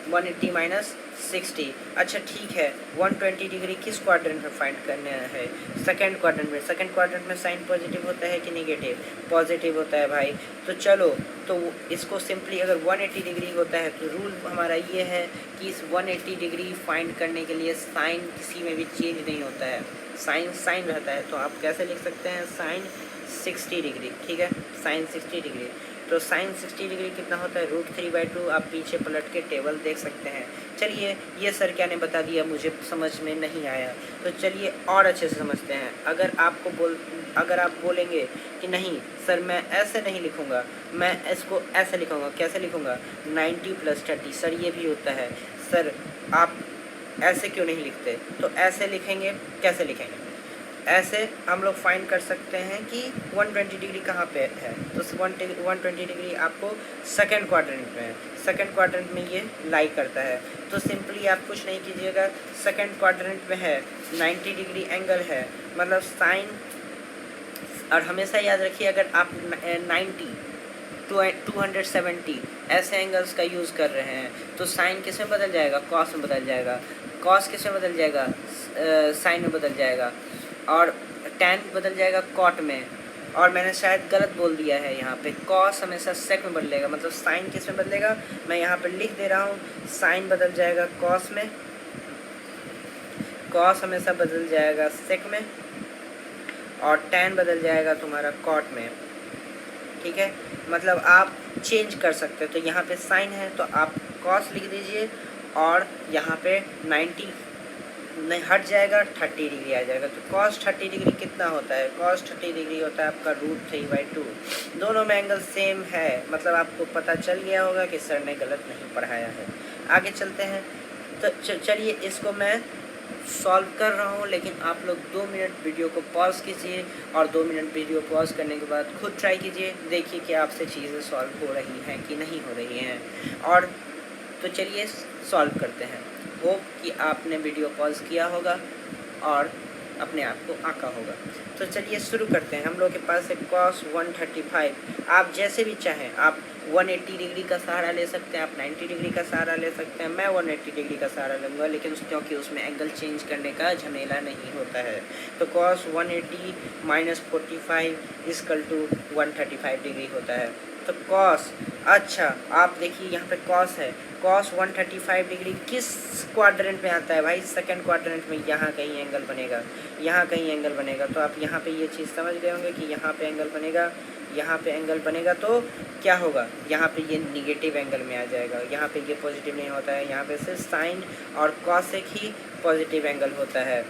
180 माइनस 60। अच्छा ठीक है, 120 डिग्री किस क्वाड्रेंट में फाइंड करना है? सेकंड क्वाड्रेंट में। सेकंड क्वाड्रेंट में साइन पॉजिटिव होता है कि नेगेटिव? पॉजिटिव होता है भाई। तो चलो, तो इसको सिंपली अगर 180 डिग्री होता है तो रूल हमारा ये है कि इस 180 डिग्री फाइंड करने के लिए साइन किसी में भी चेंज नहीं होता है, साइन रहता है। तो आप कैसे लिख सकते हैं? साइन 60 डिग्री, ठीक है, साइन 60 डिग्री। तो साइन 60 डिग्री कितना होता है? √3/2। आप पीछे पलट के टेबल देख सकते हैं। चलिए, ये सर क्या ने बता दिया, मुझे समझ में नहीं आया, तो चलिए और अच्छे से समझते हैं। अगर आप बोलेंगे कि नहीं सर मैं ऐसे नहीं लिखूँगा, मैं इसको ऐसे लिखूँगा, कैसे लिखूँगा? 90 + 30। सर ये भी होता है। सर आप ऐसे क्यों नहीं लिखते? तो ऐसे लिखेंगे। कैसे लिखेंगे? ऐसे हम लोग फाइंड कर सकते हैं कि 120 डिग्री कहाँ पे है। तो 120 डिग्री आपको सेकंड क्वाड्रेंट में है, सेकंड क्वाड्रेंट में ये लाई करता है। तो सिंपली आप कुछ नहीं कीजिएगा, सेकंड क्वाड्रेंट में है, 90 डिग्री एंगल है, मतलब साइन। और हमेशा याद रखिए, अगर आप 90 270 ऐसे एंगल्स का यूज़ कर रहे हैं तो साइन किस में बदल जाएगा? कॉस में बदल जाएगा। कॉस किस में बदल जाएगा? साइन में बदल जाएगा। और tan बदल जाएगा कॉट में, और मैंने शायद गलत बोल दिया है यहाँ पे, कॉस हमेशा सेक में बदलेगा, मतलब साइन किस में बदलेगा, मैं यहाँ पे लिख दे रहा हूँ, साइन बदल जाएगा कॉस में, कॉस हमेशा बदल जाएगा सेक में, और टैन बदल जाएगा तुम्हारा कॉट में। ठीक है, मतलब आप चेंज कर सकते हो। तो यहाँ पे साइन है तो आप कॉस लिख दीजिए, और यहाँ पे 90 नहीं हट जाएगा, 30 डिग्री आ जाएगा। तो कॉस 30 डिग्री कितना होता है, कॉस 30 डिग्री होता है आपका √3/2। दोनों में एंगल सेम है, मतलब आपको पता चल गया होगा कि सर ने गलत नहीं पढ़ाया है। आगे चलते हैं। तो चलिए इसको मैं सॉल्व कर रहा हूँ, लेकिन आप लोग 2 मिनट वीडियो को पॉज कीजिए, और 2 मिनट वीडियो पॉज करने के बाद खुद ट्राई कीजिए, देखिए कि आपसे चीज़ें सॉल्व हो रही हैं कि नहीं हो रही हैं। और तो चलिए सॉल्व करते हैं। होप कि आपने वीडियो पॉज किया होगा और अपने आप को आंका होगा। तो चलिए शुरू करते हैं। हम लोग के पास है cos 135। आप जैसे भी चाहें, आप 180 डिग्री का सहारा ले सकते हैं, आप 90 डिग्री का सहारा ले सकते हैं। मैं 180 डिग्री का सहारा लूँगा, लेकिन क्योंकि उसमें एंगल चेंज करने का झमेला नहीं होता है। तो cos 180 - 45 = 135 डिग्री होता है। तो cos, अच्छा आप देखिए यहाँ पे cos है, cos 135 डिग्री किस क्वाड्रेंट में आता है भाई, सेकंड क्वाड्रेंट में। यहाँ कहीं एंगल बनेगा, यहाँ कहीं एंगल बनेगा। तो आप यहाँ पे ये चीज़ समझ गए होंगे कि यहाँ पे एंगल बनेगा, यहाँ पे एंगल बनेगा। तो क्या होगा, यहाँ पे ये निगेटिव एंगल में आ जाएगा, यहाँ पे ये पॉजिटिव नहीं होता है। यहाँ पे सिर्फ साइन और कॉसेक ही पॉजिटिव एंगल होता है,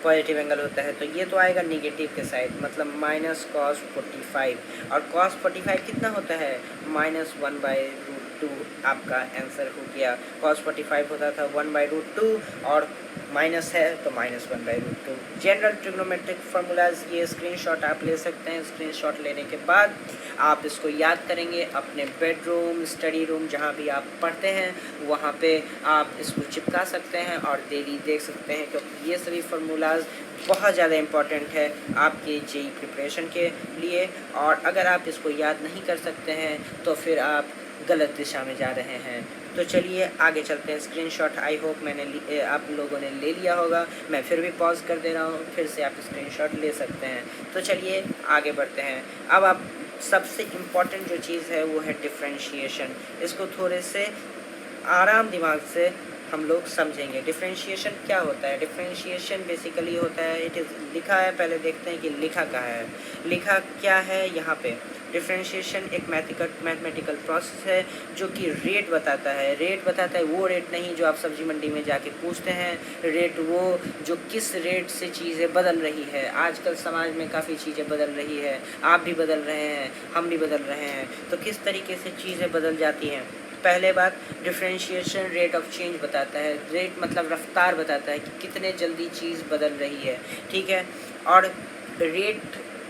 पॉजिटिव एंगल होता है। तो ये तो आएगा निगेटिव के साइड, मतलब -cos 45। और cos 45 कितना होता है, -1/√2। आपका आंसर हो गया। cos 45 होता था 1/√2, और माइनस है तो -1/√2। जनरल ट्रिग्नोमेट्रिक फार्मूलाज, ये स्क्रीनशॉट आप ले सकते हैं। स्क्रीनशॉट लेने के बाद आप इसको याद करेंगे अपने बेडरूम, स्टडी रूम, जहाँ भी आप पढ़ते हैं वहाँ पे आप इसको चिपका सकते हैं और डेली देख सकते हैं, क्योंकि ये सभी फार्मूलाज बहुत ज़्यादा इम्पॉर्टेंट है आपके जेईई प्रिपरेशन के लिए। और अगर आप इसको याद नहीं कर सकते हैं तो फिर आप गलत दिशा में जा रहे हैं। तो चलिए आगे चलते हैं। स्क्रीनशॉट आई होप आप लोगों ने ले लिया होगा। मैं फिर भी पॉज कर दे रहा हूँ, फिर से आप स्क्रीनशॉट ले सकते हैं। तो चलिए आगे बढ़ते हैं। अब आप सबसे इम्पॉर्टेंट जो चीज़ है वो है डिफरेंशिएशन। इसको थोड़े से आराम दिमाग से हम लोग समझेंगे। डिफरेंशिएशन क्या होता है। डिफरेंशिएशन बेसिकली होता है, इट इज़ लिखा है, पहले देखते हैं कि लिखा कहाँ है। लिखा क्या है यहाँ पे, डिफरेंशिएशन एक मैथमेटिकल प्रोसेस है जो कि रेट बताता है। रेट बताता है वो रेट नहीं जो आप सब्जी मंडी में जाके पूछते हैं, रेट वो जो किस रेट से चीज़ें बदल रही है। आजकल समाज में काफ़ी चीज़ें बदल रही है, आप भी बदल रहे हैं, हम भी बदल रहे हैं। तो किस तरीके से चीज़ें बदल जाती हैं। पहले बात, डिफरेंशिएशन रेट ऑफ चेंज बताता है। रेट मतलब रफ्तार बताता है कि कितने जल्दी चीज़ बदल रही है, ठीक है। और रेट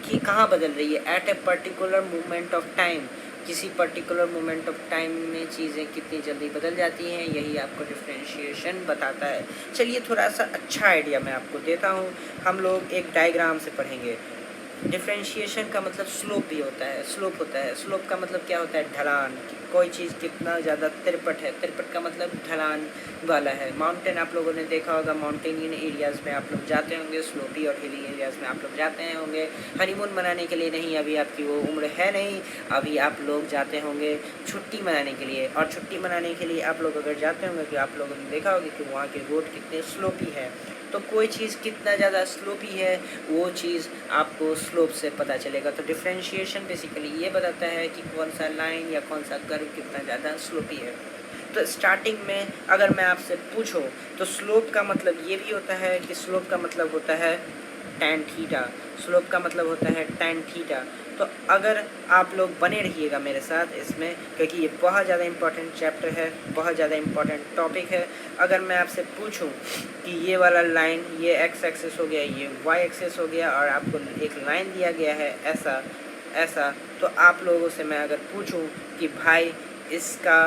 की कहाँ बदल रही है, at a particular moment of time, किसी पर्टिकुलर मोमेंट ऑफ टाइम में चीज़ें कितनी जल्दी बदल जाती हैं, यही आपको डिफरेंशिएशन बताता है। चलिए थोड़ा सा अच्छा आइडिया मैं आपको देता हूँ। हम लोग एक डायग्राम से पढ़ेंगे। डिफरेंशिएशन का मतलब स्लोप भी होता है, स्लोप होता है। स्लोप का मतलब क्या होता है, ढलान। कोई चीज़ कितना ज़्यादा तिरपट है, तिरपट का मतलब ढलान वाला है। माउंटेन आप लोगों ने देखा होगा, माउंटेनियन एरियाज़ में आप लोग जाते होंगे, स्लोपी और हिली एरियाज़ में आप लोग जाते हैं होंगे हनीमून मनाने के लिए। नहीं, अभी आपकी वो उम्र है नहीं, अभी आप लोग जाते होंगे छुट्टी मनाने के लिए। और छुट्टी मनाने के लिए आप लोग अगर जाते होंगे तो आप लोगों ने देखा होगा कि वहाँ के रोड कितने स्लोपी है। तो कोई चीज़ कितना ज़्यादा स्लोपी है वो चीज़ आपको स्लोप से पता चलेगा। तो डिफरेंशिएशन बेसिकली ये बताता है कि कौन सा लाइन या कौन सा कर्व कितना ज़्यादा स्लोपी है। तो स्टार्टिंग में अगर मैं आपसे पूछूं तो स्लोप का मतलब ये भी होता है कि स्लोप का मतलब होता है tan थीटा। स्लोप का मतलब होता है tan थीटा। तो अगर आप लोग बने रहिएगा मेरे साथ इसमें, क्योंकि ये बहुत ज़्यादा इम्पॉर्टेंट चैप्टर है, बहुत ज़्यादा इम्पॉर्टेंट टॉपिक है। अगर मैं आपसे पूछूं कि ये वाला लाइन, ये x एक्सिस हो गया, ये y एक्सिस हो गया, और आपको एक लाइन दिया गया है ऐसा ऐसा, तो आप लोगों से मैं अगर पूछूं कि भाई इसका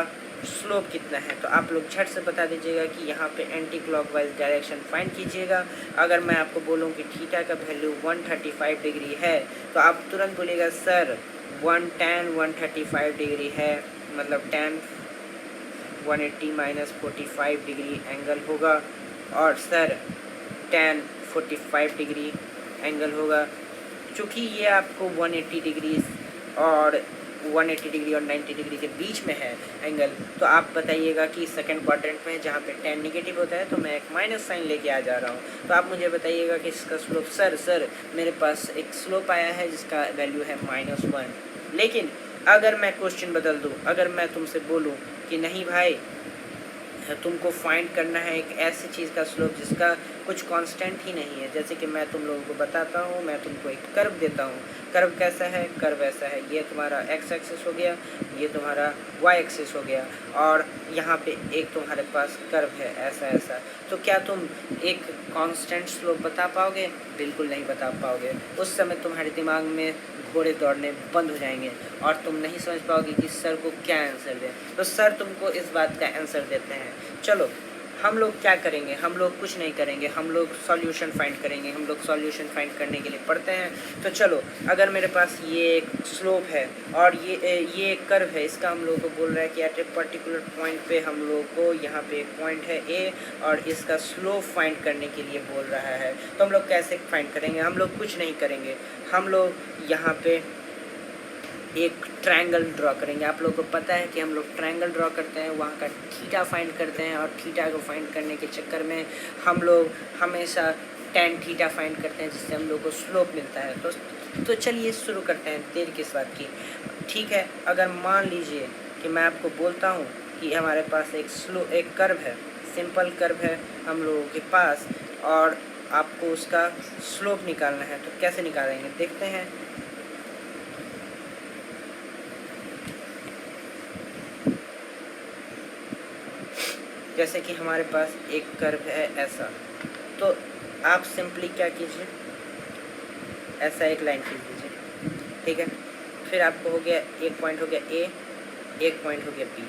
स्लोप कितना है, तो आप लोग झट से बता दीजिएगा कि यहाँ पे एंटी क्लॉकवाइज डायरेक्शन फाइंड कीजिएगा। अगर मैं आपको बोलूँ कि थीटा का वैल्यू 135 डिग्री है तो आप तुरंत बोलिएगा सर 1tan 135 डिग्री है, मतलब tan 180 - 45 डिग्री एंगल होगा, और सर tan 45 डिग्री एंगल होगा। चूँकि ये आपको 180 डिग्री और 180 डिग्री और 90 डिग्री के बीच में है एंगल, तो आप बताइएगा कि सेकंड क्वाड्रेंट में जहाँ पे tan नेगेटिव होता है तो मैं एक माइनस साइन लेके आ जा रहा हूँ। तो आप मुझे बताइएगा कि इसका स्लोप, सर मेरे पास एक स्लोप आया है जिसका वैल्यू है -1। लेकिन अगर मैं क्वेश्चन बदल दूँ, अगर मैं तुमसे बोलूँ कि नहीं भाई तुमको फाइंड करना है एक ऐसी चीज़ का स्लोप जिसका कुछ कांस्टेंट ही नहीं है, जैसे कि मैं तुम लोगों को बताता हूँ, मैं तुमको एक कर्व देता हूँ। कर्व कैसा है? कर्व ऐसा है, ये तुम्हारा x एक्सिस हो गया, ये तुम्हारा y एक्सिस हो गया, और यहाँ पे एक तुम्हारे पास कर्व है ऐसा। तो क्या तुम एक कांस्टेंट स्लोप बता पाओगे? बिल्कुल नहीं बता पाओगे। उस समय तुम्हारे दिमाग में घोड़े दौड़ने बंद हो जाएंगे और तुम नहीं समझ पाओगे कि सर को क्या आंसर दें। तो सर तुमको इस बात का आंसर देते हैं। चलो हम लोग क्या करेंगे? हम लोग कुछ नहीं करेंगे, हम लोग सॉल्यूशन फाइंड करेंगे। हम लोग सॉल्यूशन फाइंड करने के लिए पढ़ते हैं। तो चलो, अगर मेरे पास ये एक स्लोप है और ये एक कर्व है, इसका हम लोग को बोल रहा है कि एट ए पर्टिकुलर पॉइंट पे हम लोग को यहाँ पे एक पॉइंट है ए और इसका स्लोप फाइंड करने के लिए बोल रहा है। तो हम लोग कैसे फाइंड करेंगे? हम लोग कुछ नहीं करेंगे, हम लोग यहाँ पे एक ट्रायंगल ड्रॉ करेंगे। आप लोगों को पता है कि हम लोग ट्रायंगल ड्रॉ करते हैं, वहाँ का थीटा फाइंड करते हैं, और थीटा को फाइंड करने के चक्कर में हम लोग हमेशा tan थीटा फाइंड करते हैं, जिससे हम लोग को स्लोप मिलता है। तो चलिए शुरू करते हैं, देर किस बात की। ठीक है, अगर मान लीजिए कि मैं आपको बोलता हूँ कि हमारे पास एक कर्व है, सिंपल कर्व है हम लोगों के पास, और आपको उसका स्लोप निकालना है, तो कैसे निकालेंगे देखते हैं। जैसे कि हमारे पास एक कर्व है ऐसा, तो आप सिंपली क्या कीजिए, ऐसा एक लाइन खींच दीजिए। ठीक है, फिर आपको हो गया एक पॉइंट हो गया ए, एक पॉइंट हो गया बी।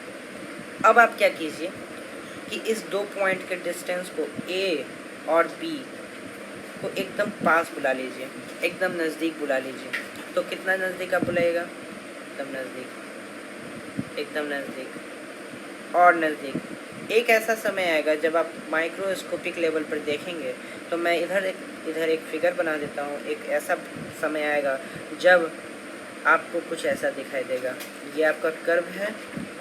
अब आप क्या कीजिए कि इस दो पॉइंट के डिस्टेंस को ए और बी को एकदम पास बुला लीजिए, एकदम नज़दीक बुला लीजिए। तो कितना नज़दीक आप बुलाइएगा? एकदम नज़दीक, एकदम नज़दीक और नज़दीक। एक ऐसा समय आएगा जब आप माइक्रोस्कोपिक लेवल पर देखेंगे, तो मैं इधर एक फिगर बना देता हूँ। एक ऐसा समय आएगा जब आपको कुछ ऐसा दिखाई देगा, ये आपका कर्व है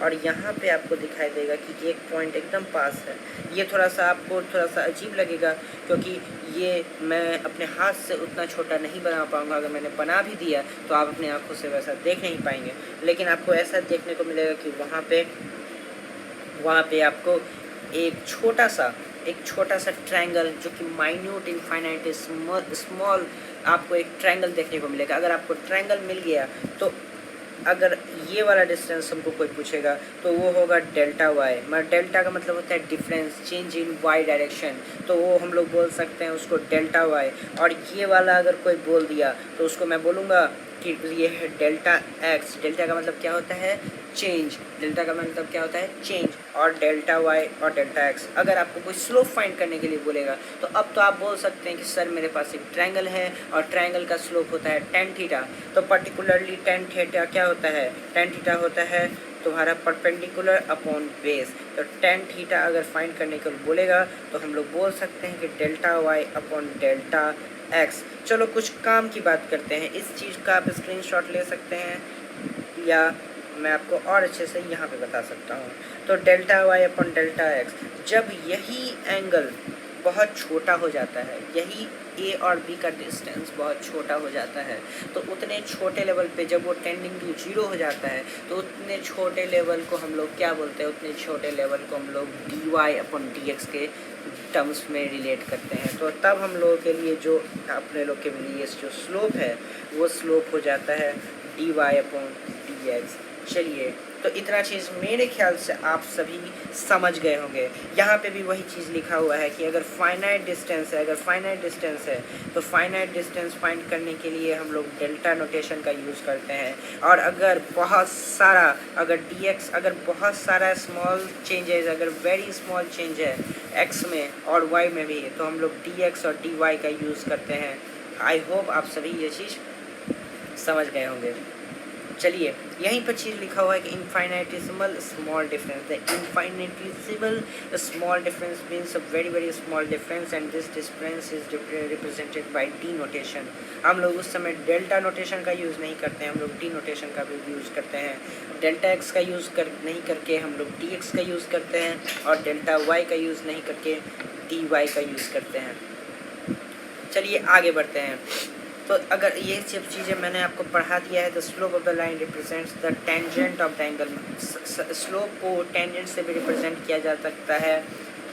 और यहाँ पे आपको दिखाई देगा कि एक पॉइंट एकदम पास है। ये आपको थोड़ा सा अजीब लगेगा, क्योंकि ये मैं अपने हाथ से उतना छोटा नहीं बना पाऊँगा। अगर मैंने बना भी दिया तो आप अपनी आँखों से वैसा देख नहीं पाएंगे, लेकिन आपको ऐसा देखने को मिलेगा कि वहाँ पे आपको एक छोटा सा ट्रायंगल, जो कि माइन्यूट इनफाइनाइट स्मॉल, आपको एक ट्रायंगल देखने को मिलेगा। अगर आपको ट्रायंगल मिल गया तो अगर ये वाला डिस्टेंस हमको कोई पूछेगा तो वो होगा डेल्टा वाई। मतलब डेल्टा का मतलब होता है difference, change in y direction, तो वो हम लोग बोल सकते हैं उसको डेल्टा वाई। और ये वाला अगर कोई बोल दिया तो उसको मैं बोलूँगा कि ये है डेल्टा एक्स। डेल्टा का मतलब क्या होता है? चेंज। डेल्टा का मतलब क्या होता है? चेंज। और डेल्टा वाई और डेल्टा एक्स। अगर आपको कोई स्लोप फाइंड करने के लिए बोलेगा तो अब तो आप बोल सकते हैं कि सर मेरे पास एक ट्रायंगल है और ट्रायंगल का स्लोप होता है tan थीटा। तो पर्टिकुलरली tan थीटा क्या होता है? tan थीटा होता है तुम्हारा परपेंडिकुलर अपॉन बेस। तो tan थीटा अगर फाइंड करने के लिए बोलेगा तो हम लोग बोल सकते हैं कि delta y upon delta x. चलो कुछ काम की बात करते हैं। इस चीज़ का आप स्क्रीनशॉट ले सकते हैं, या मैं आपको और अच्छे से यहाँ पे बता सकता हूँ। तो delta y upon delta x, जब यही एंगल बहुत छोटा हो जाता है, यही ए और बी का डिस्टेंस बहुत छोटा हो जाता है, तो उतने छोटे लेवल पे जब वो टेंडिंग टू जीरो हो जाता है तो उतने छोटे लेवल को हम लोग क्या बोलते हैं? उतने छोटे लेवल को हम लोग d y upon d x के टर्म्स में रिलेट करते हैं। तो तब हम लोगों के लिए जो अपने लोग के लिए जो स्लोप है वो स्लोप हो जाता है d y upon d x. चलिए, तो इतना चीज़ मेरे ख्याल से आप सभी समझ गए होंगे। यहाँ पे भी वही चीज़ लिखा हुआ है कि अगर फाइनाइट डिस्टेंस है, तो फाइनाइट डिस्टेंस फाइंड करने के लिए हम लोग डेल्टा नोटेशन का यूज़ करते हैं। और अगर बहुत सारा स्मॉल चेंजेस, अगर वेरी स्मॉल चेंज है एक्स में और वाई में भी, तो हम लोग डी एक्स और डी वाई का यूज़ करते हैं। आई होप आप सभी ये चीज़ समझ गए होंगे। चलिए यहीं पर चीज़ लिखा हुआ है कि infinitesimal small difference. The infinitesimal small difference means a very very small difference and this difference is represented by D notation. हम लोग उस समय डेल्टा नोटेशन का यूज़ नहीं करते हैं, हम लोग डी नोटेशन का भी यूज़ करते हैं। डेल्टा एक्स का यूज़ नहीं करके हम लोग डी एक्स का यूज़ करते हैं और डेल्टा वाई का यूज़ नहीं करके डी वाई का यूज़ करते हैं। चलिए आगे बढ़ते हैं। तो अगर ये सब चीज़ें मैंने आपको पढ़ा दिया है, the slope of the line represents the tangent of the angle. Slope को टेंजेंट से भी रिप्रेजेंट किया जा सकता है।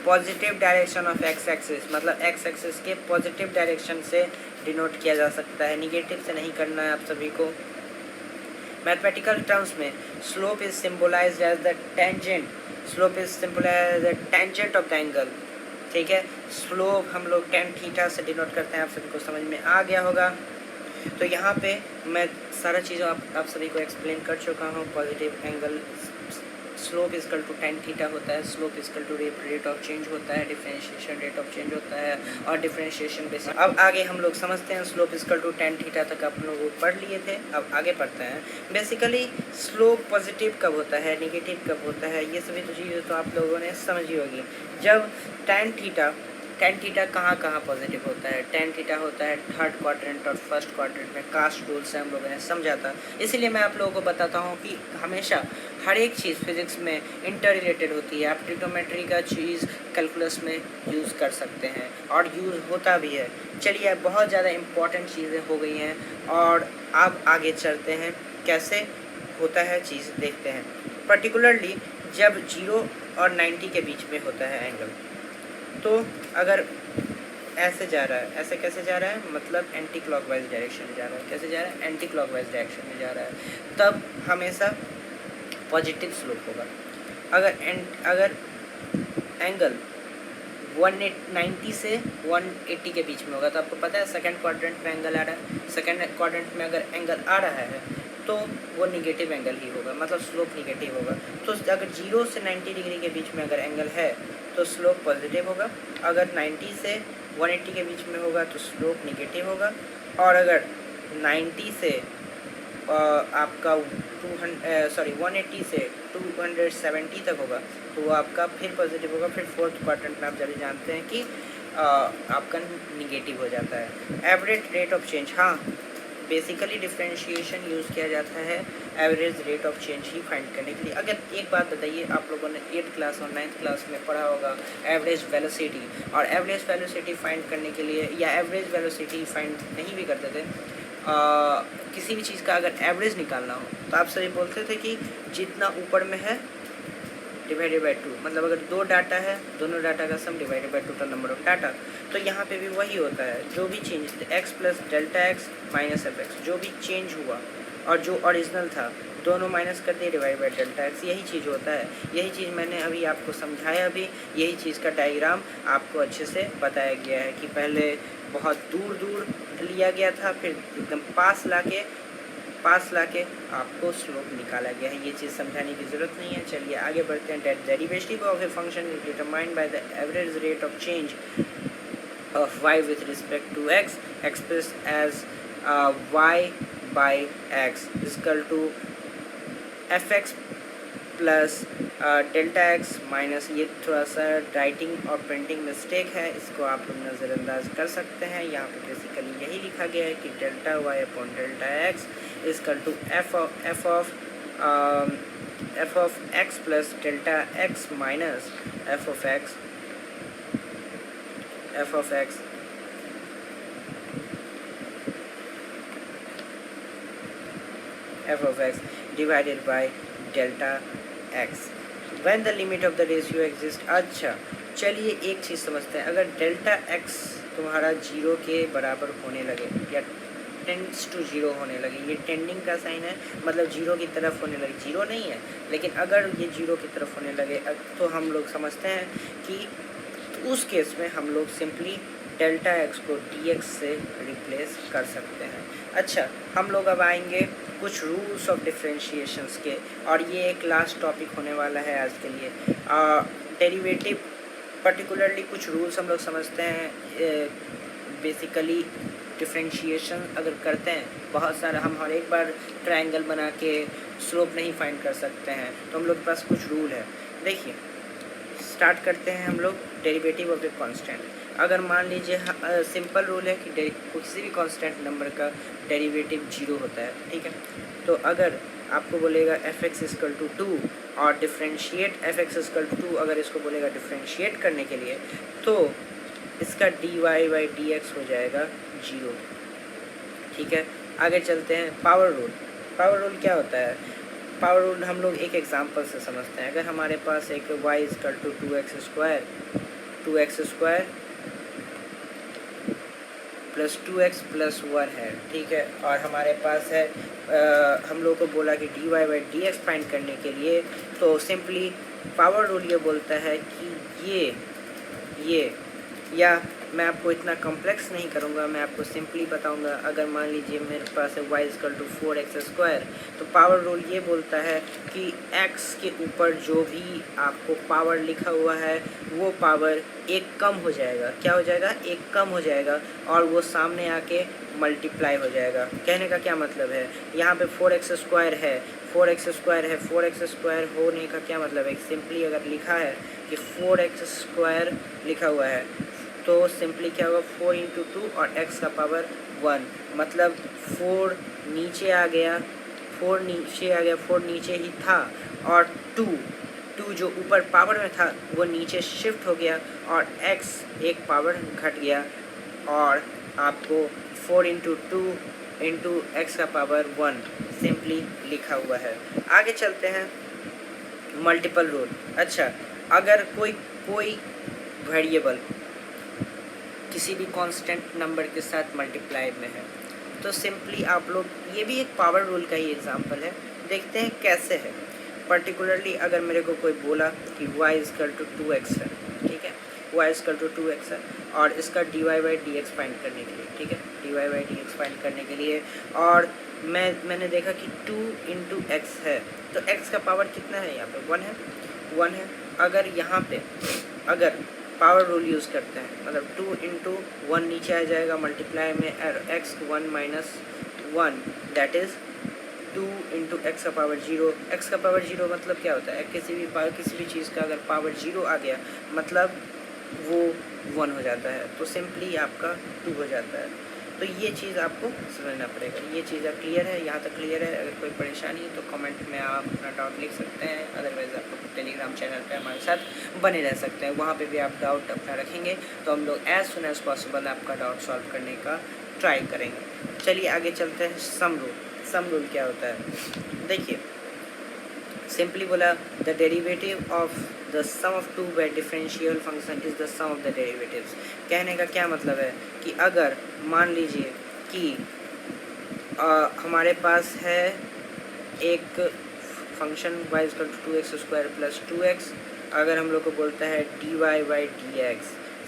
Positive direction of x axis, मतलब एक्स एक्सिस के पॉजिटिव डायरेक्शन से डिनोट किया जा सकता है, निगेटिव से नहीं करना है आप सभी को। मैथमेटिकल टर्म्स में slope is symbolised as the tangent, slope is symbolised as the tangent of the angle. ठीक है, स्लोप हम लोग टेन थीटा से डिनोट करते हैं, आप सभी को समझ में आ गया होगा। तो यहाँ पे मैं सारा चीज़ आप सभी को एक्सप्लेन कर चुका हूँ। Positive angle slope is equal to tan theta होता है, slope is equal to rate of change होता है, डिफरेंशिएशन रेट ऑफ चेंज होता है और डिफरेंशिएशन बेसिस। अब आगे हम लोग समझते हैं slope is equal to tan theta तक आप लोग पढ़ लिए थे, अब आगे पढ़ते हैं। बेसिकली स्लोप पॉजिटिव कब होता है, नेगेटिव कब होता है, ये सभी तो चीज़ें तो आप लोगों ने समझी होगी। जब टेन थीटा कहाँ कहाँ पॉजिटिव होता है, टेन थीटा होता है थर्ड क्वाड्रेंट और फर्स्ट क्वाड्रेंट में। कास्ट रूल से हम लोगों ने समझा था, इसीलिए मैं आप लोगों को बताता हूँ कि हमेशा हर एक चीज़ फिजिक्स में इंटर रिलेटेड होती है। आप ट्रिग्नोमेट्री का चीज़ कैलकुलस में यूज़ कर सकते हैं और यूज़ होता भी है। चलिए बहुत ज़्यादा इम्पॉर्टेंट चीज़ें हो गई हैं और अब आगे चलते हैं कैसे होता है चीज़ देखते हैं। पर्टिकुलरली जब 0 और 90 के बीच में होता है एंगल, तो अगर ऐसे जा रहा है, ऐसे कैसे जा रहा है, मतलब एंटी क्लॉकवाइज डायरेक्शन में जा रहा है। कैसे जा रहा है, एंटी क्लॉकवाइज डायरेक्शन में जा रहा है, तब हमेशा पॉजिटिव स्लोप होगा। अगर एंगल 190 से 180 के बीच में होगा, तो आपको पता है सेकंड क्वाड्रेंट में एंगल आ रहा है। सेकंड क्वाड्रेंट में अगर एंगल आ रहा है तो वो निगेटिव एंगल ही होगा, मतलब स्लोप निगेटिव होगा। तो अगर 0 से 90 डिग्री के बीच में अगर एंगल है तो स्लोप पॉजिटिव होगा। अगर 90 से 180 के बीच में होगा तो स्लोप निगेटिव होगा। और अगर 90 से आपका 180 से 270 तक होगा तो वो आपका फिर पॉजिटिव होगा। फिर फोर्थ क्वाड्रेंट में आप जब जानते हैं कि आपका निगेटिव हो जाता है। एवरेज रेट ऑफ चेंज, हाँ बेसिकली डिफरेंशिएशन यूज़ किया जाता है average rate of change he find करने के लिए। अगर एक बात बताइए, आप लोगों ने 8th क्लास और 9th क्लास में पढ़ा होगा एवरेज वेलोसिटी, और एवरेज वेलोसिटी फाइंड करने के लिए या एवरेज वेलोसिटी फाइंड नहीं भी करते थे, किसी भी चीज़ का अगर एवरेज निकालना हो तो आप सभी बोलते थे कि जितना ऊपर में है डिवाइडेड बाई 2, मतलब अगर 2 डाटा है दोनों डाटा का सम divided by total number of data. तो यहाँ पे भी वही होता है, जो भी change x plus delta x minus F x, जो भी चेंज हुआ और जो ओरिजिनल था दोनों माइनस कर दिए डिवाइड बाई डेल्टा एक्स, यही चीज़ होता है। यही चीज़ मैंने अभी आपको समझाया, भी यही चीज़ का डायग्राम आपको अच्छे से बताया गया है कि पहले बहुत दूर दूर लिया गया था, फिर एकदम पास लाके आपको स्लोप निकाला गया है। ये चीज़ समझाने की ज़रूरत नहीं है। चलिए आगे बढ़ते हैं। That derivative of a function is determined by the average rate of change of y with respect to x expressed as y by x is equal to fx plus delta x minus, ये थोड़ा सा writing और printing mistake है, इसको आप लोग नज़रअंदाज कर सकते हैं। यहाँ पे बेसिकली यही लिखा गया है कि delta y upon delta x is equal to f of x plus delta x minus f of x divided by delta x when the limit of the ratio exist. अच्छा चलिए एक चीज़ समझते हैं, अगर डेल्टा एक्स तुम्हारा 0 के बराबर होने लगे या टेंड्स टू 0 होने लगे, ये टेंडिंग का साइन है, मतलब 0 की तरफ होने लगे, 0 नहीं है लेकिन अगर ये 0 की तरफ होने लगे तो हम लोग समझते हैं कि उस केस में हम लोग सिंपली डेल्टा एक्स को डी एक्स से रिप्लेस कर सकते हैं। अच्छा हम लोग अब आएंगे कुछ रूल्स ऑफ डिफरेंशिएशंस के, और ये एक लास्ट टॉपिक होने वाला है आज के लिए। डेरिवेटिव पर्टिकुलरली कुछ रूल्स हम लोग समझते हैं। बेसिकली डिफरेंशिएशन अगर करते हैं बहुत सारा, हम हर एक बार ट्रायंगल बना के स्लोप नहीं फाइंड कर सकते हैं, तो हम लोग के पास कुछ रूल है। देखिए स्टार्ट करते हैं हम लोग डेरिवेटिव ऑफ ए कांस्टेंट। अगर मान लीजिए सिंपल रूल है कि किसी भी कांस्टेंट नंबर का डेरिवेटिव 0 होता है, ठीक है। तो अगर आपको बोलेगा f(x) = 2 और डिफरेंशिएट f(x) = 2, अगर इसको बोलेगा डिफरेंशिएट करने के लिए, तो इसका dy/dx हो जाएगा 0, ठीक है। आगे चलते हैं पावर रूल। पावर रूल क्या होता है? पावर रूल हम लोग एक एग्जांपल से समझते हैं। अगर हमारे पास एक y = 2x² प्लस 2x + 1 है, ठीक है, और हमारे पास है हम लोग को बोला कि dy/dx फाइंड करने के लिए, तो सिंपली पावर रूल ये बोलता है कि ये या मैं आपको इतना कॉम्प्लेक्स नहीं करूँगा, मैं आपको सिंपली बताऊँगा। अगर मान लीजिए मेरे पास है y = 4x², तो पावर रूल ये बोलता है कि x के ऊपर जो भी आपको पावर लिखा हुआ है वो पावर एक कम हो जाएगा। क्या हो जाएगा? एक कम हो जाएगा, और वो सामने आके मल्टीप्लाई हो जाएगा। कहने का क्या मतलब है? यहाँ पे 4x² है, 4x² होने का क्या मतलब है? सिंपली अगर लिखा है कि 4x² लिखा हुआ है, तो सिंपली क्या होगा? 4 × 2 और x का पावर 1, मतलब 4 नीचे आ गया, 4 नीचे ही था, और 2 जो ऊपर पावर में था वो नीचे शिफ्ट हो गया, और x एक पावर घट गया, और आपको 4 × 2 × x का पावर 1 सिंपली लिखा हुआ है। आगे चलते हैं मल्टीपल रूल। अच्छा, अगर कोई वेरिएबल किसी भी कांस्टेंट नंबर के साथ मल्टीप्लाई में है, तो सिंपली आप लोग, ये भी एक पावर रूल का ही एग्जांपल है, देखते हैं कैसे है। पर्टिकुलरली अगर मेरे को कोई बोला कि y = 2x है, ठीक है, y = 2x है, और इसका dy/dx फाइंड करने के लिए, ठीक है, dy/dx फाइंड करने के लिए, और मैंने देखा कि 2 × x है, तो x का पावर कितना है? यहाँ पे 1 है। अगर यहाँ पे अगर पावर रूल यूज़ करते हैं, मतलब 2 × 1 नीचे आ जाएगा मल्टीप्लाई में, x 1 - 1 दैट इज़ 2 × x का पावर 0। x का पावर 0 मतलब क्या होता है? किसी भी चीज़ का अगर पावर 0 आ गया मतलब वो 1 हो जाता है, तो सिंपली आपका 2 हो जाता है। तो ये चीज़ आपको समझना पड़ेगा। ये चीज़ अब क्लियर है? यहाँ तक क्लियर है? अगर कोई परेशानी है तो कमेंट में आप अपना डाउट लिख सकते हैं, अदरवाइज़ आप टेलीग्राम चैनल पे हमारे साथ बने रह सकते हैं। वहाँ पे भी आप डाउट अपना रखेंगे तो हम लोग एज़ सुन एज़ पॉसिबल आपका डाउट सॉल्व करने का ट्राई करेंगे। चलिए आगे चलते हैं सम रूल। सम रूल क्या होता है? देखिए सिंपली बोला, the derivative of the sum of two by differential function is the sum of the derivatives. कहने का क्या मतलब है कि अगर मान लीजिए कि हमारे पास है एक फंक्शन y = 2x² + 2x, अगर हम लोग को बोलता है dy/dx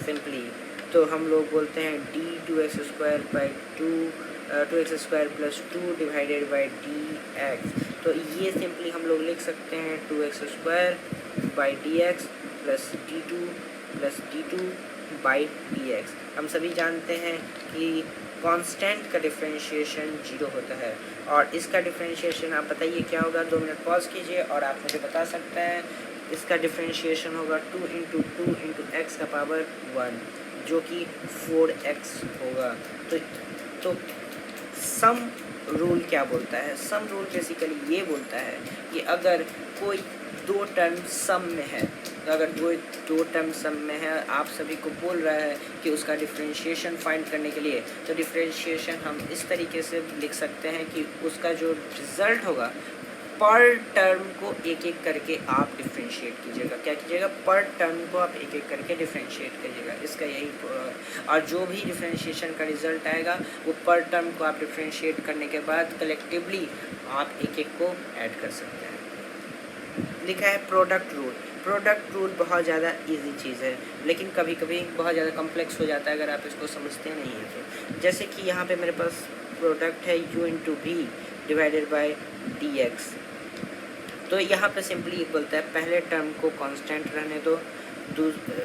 सिंपली, तो हम लोग बोलते हैं d2x² + 2 /2 तो ये सिंपली हम लोग लिख सकते हैं 2x² + dx + d2/dx। हम सभी जानते हैं कि कांस्टेंट का डिफरेंशिएशन 0 होता है, और इसका डिफरेंशिएशन आप बताइए क्या होगा? 2 मिनट पॉज कीजिए और आप मुझे बता सकते हैं। इसका डिफरेंशिएशन होगा 2 × 2 × x का पावर 1, जो कि 4x होगा। तो सम रूल क्या बोलता है? सम रूल बेसिकली ये बोलता है कि अगर कोई 2 टर्म सम में है, अगर कोई 2 टर्म सम में है, आप सभी को बोल रहा है कि उसका डिफरेंशिएशन फाइंड करने के लिए, तो डिफरेंशिएशन हम इस तरीके से लिख सकते हैं कि उसका जो रिज़ल्ट होगा पर टर्म को एक एक करके आप डिफरेंशिएट कीजिएगा। क्या कीजिएगा? पर टर्म को आप एक एक करके डिफरेंशिएट कीजिएगा। इसका यही, और जो भी डिफरेंशिएशन का रिज़ल्ट आएगा वो पर टर्म को आप डिफरेंशिएट करने के बाद कलेक्टिवली आप एक एक को ऐड कर सकते हैं। लिखा है प्रोडक्ट रूल। प्रोडक्ट रूल बहुत ज़्यादा इजी चीज़ है, लेकिन कभी कभी बहुत ज़्यादा कॉम्प्लेक्स हो जाता है अगर आप इसको समझते नहीं हैं तो। जैसे कि यहाँ पे मेरे पास प्रोडक्ट है u × v / dx, तो यहाँ पे सिंपली बोलता है पहले टर्म को कांस्टेंट रहने दो,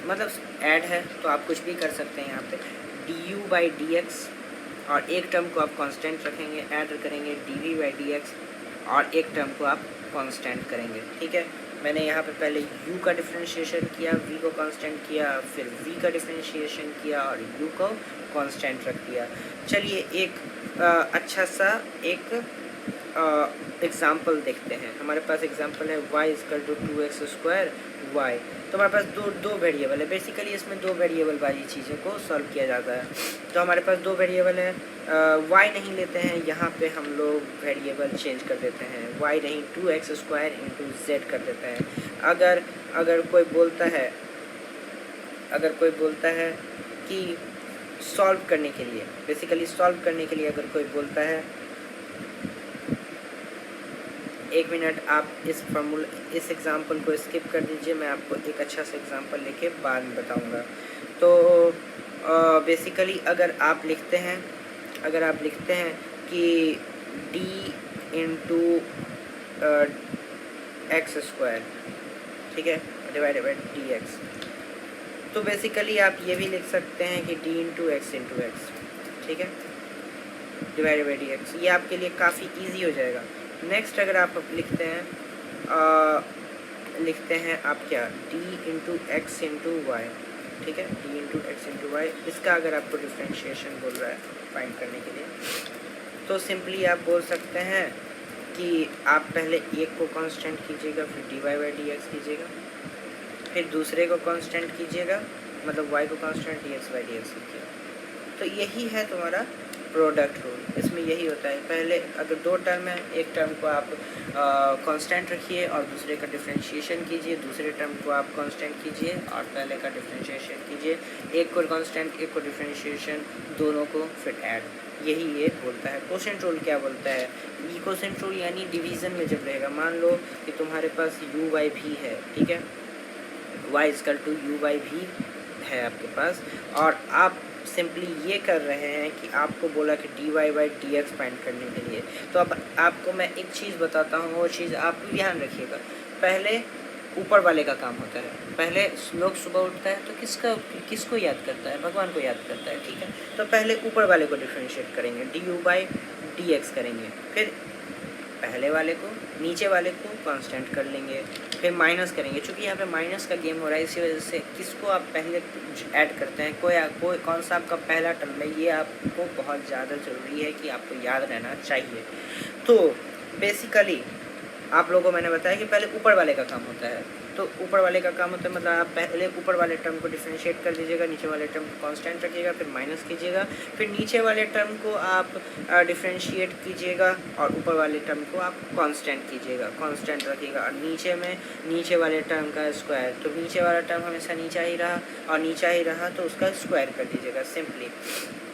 मतलब ऐड है तो आप कुछ भी कर सकते हैं। यहाँ पे du/dx और एक टर्म को आप कांस्टेंट रखेंगे, ऐड करेंगे dv/dx, और एक टर्म को आप कांस्टेंट करेंगे। ठीक है, मैंने यहाँ पे पहले u का डिफरेंशिएशन किया, v को कांस्टेंट किया, फिर v का डिफरेंशिएशन किया और u को कांस्टेंट रख दिया। चलिए एक अच्छा सा एक एग्ज़ाम्पल देखते हैं। हमारे पास एग्ज़ाम्पल है y = 2x² y। तो हमारे पास दो वेरिएबल है। बेसिकली इसमें दो वेरिएबल वाली चीज़ों को सॉल्व किया जाता है। तो हमारे पास दो वेरिएबल है, y नहीं लेते हैं, यहाँ पे हम लोग वेरिएबल चेंज कर देते हैं, y नहीं 2x² × z कर देते हैं। अगर कोई बोलता है कि सॉल्व करने के लिए, बेसिकली सॉल्व करने के लिए अगर कोई बोलता है, एक मिनट आप इस एग्ज़ाम्पल को स्किप कर दीजिए, मैं आपको एक अच्छा सा एग्ज़ाम्पल लेके बाद में बताऊंगा। तो बेसिकली अगर आप लिखते हैं कि d × x², ठीक है, /dx, तो बेसिकली आप ये भी लिख सकते हैं कि d × x, ठीक है, /dx। ये आपके लिए काफ़ी इजी हो जाएगा। नेक्स्ट अगर आप लिखते हैं आप क्या d × x × y, ठीक है, d × x × y, इसका अगर आपको डिफरेंशिएशन बोल रहा है फाइंड करने के लिए, तो सिंपली आप बोल सकते हैं कि आप पहले एक को कांस्टेंट कीजिएगा, फिर dy/dx कीजिएगा, फिर दूसरे को कांस्टेंट कीजिएगा, मतलब y को कांस्टेंट dx/dx कीजिएगा। तो यही है तुम्हारा प्रोडक्ट रूल। इसमें यही होता है, पहले अगर दो टर्म है, एक टर्म को आप कांस्टेंट रखिए और दूसरे का डिफरेंशिएशन कीजिए, दूसरे टर्म को आप कांस्टेंट कीजिए और पहले का डिफरेंशिएशन कीजिए, एक को कांस्टेंट एक को डिफरेंशिएशन, दोनों को फिर ऐड। यही ये बोलता है। क्वोशिएंट रूल क्या बोलता है? ये क्वोशिएंट रूल यानी डिवीज़न में जब रहेगा, मान लो कि तुम्हारे पास u/v है, ठीक है, y = u/v है आपके पास, और आप सिंपली ये कर रहे हैं कि आपको बोला कि dy/dx फाइंड करने के लिए। तो अब आपको मैं एक चीज़ बताता हूँ, वो चीज़ आप ध्यान रखिएगा। पहले ऊपर वाले का काम होता है, पहले लोग सुबह उठता है तो किसको याद करता है? भगवान को याद करता है, ठीक है। तो पहले ऊपर वाले को डिफरेंशिएट करेंगे, du/dx करेंगे, फिर पहले वाले को, नीचे वाले को कांस्टेंट कर लेंगे, फिर माइनस करेंगे। चूँकि यहाँ पे माइनस का गेम हो रहा है, इसी वजह से किसको आप पहले ऐड करते हैं, कोई कौन सा आपका पहला टर्म है, ये आपको बहुत ज़्यादा ज़रूरी है कि आपको याद रहना चाहिए। तो बेसिकली आप लोगों को मैंने बताया कि पहले ऊपर वाले का काम होता है। तो ऊपर वाले का काम होता है मतलब आप पहले ऊपर वाले टर्म को डिफरेंशिएट कर दीजिएगा, नीचे वाले टर्म को कांस्टेंट रखिएगा, फिर माइनस कीजिएगा, फिर नीचे वाले टर्म को आप डिफरेंशिएट कीजिएगा और ऊपर वाले टर्म को आप कांस्टेंट कीजिएगा, कांस्टेंट रखिएगा, और नीचे वाले टर्म का स्क्वायर। तो नीचे वाला टर्म हमेशा नीचा ही रहा और नीचा ही रहा तो उसका स्क्वायर कर दीजिएगा सिंपली।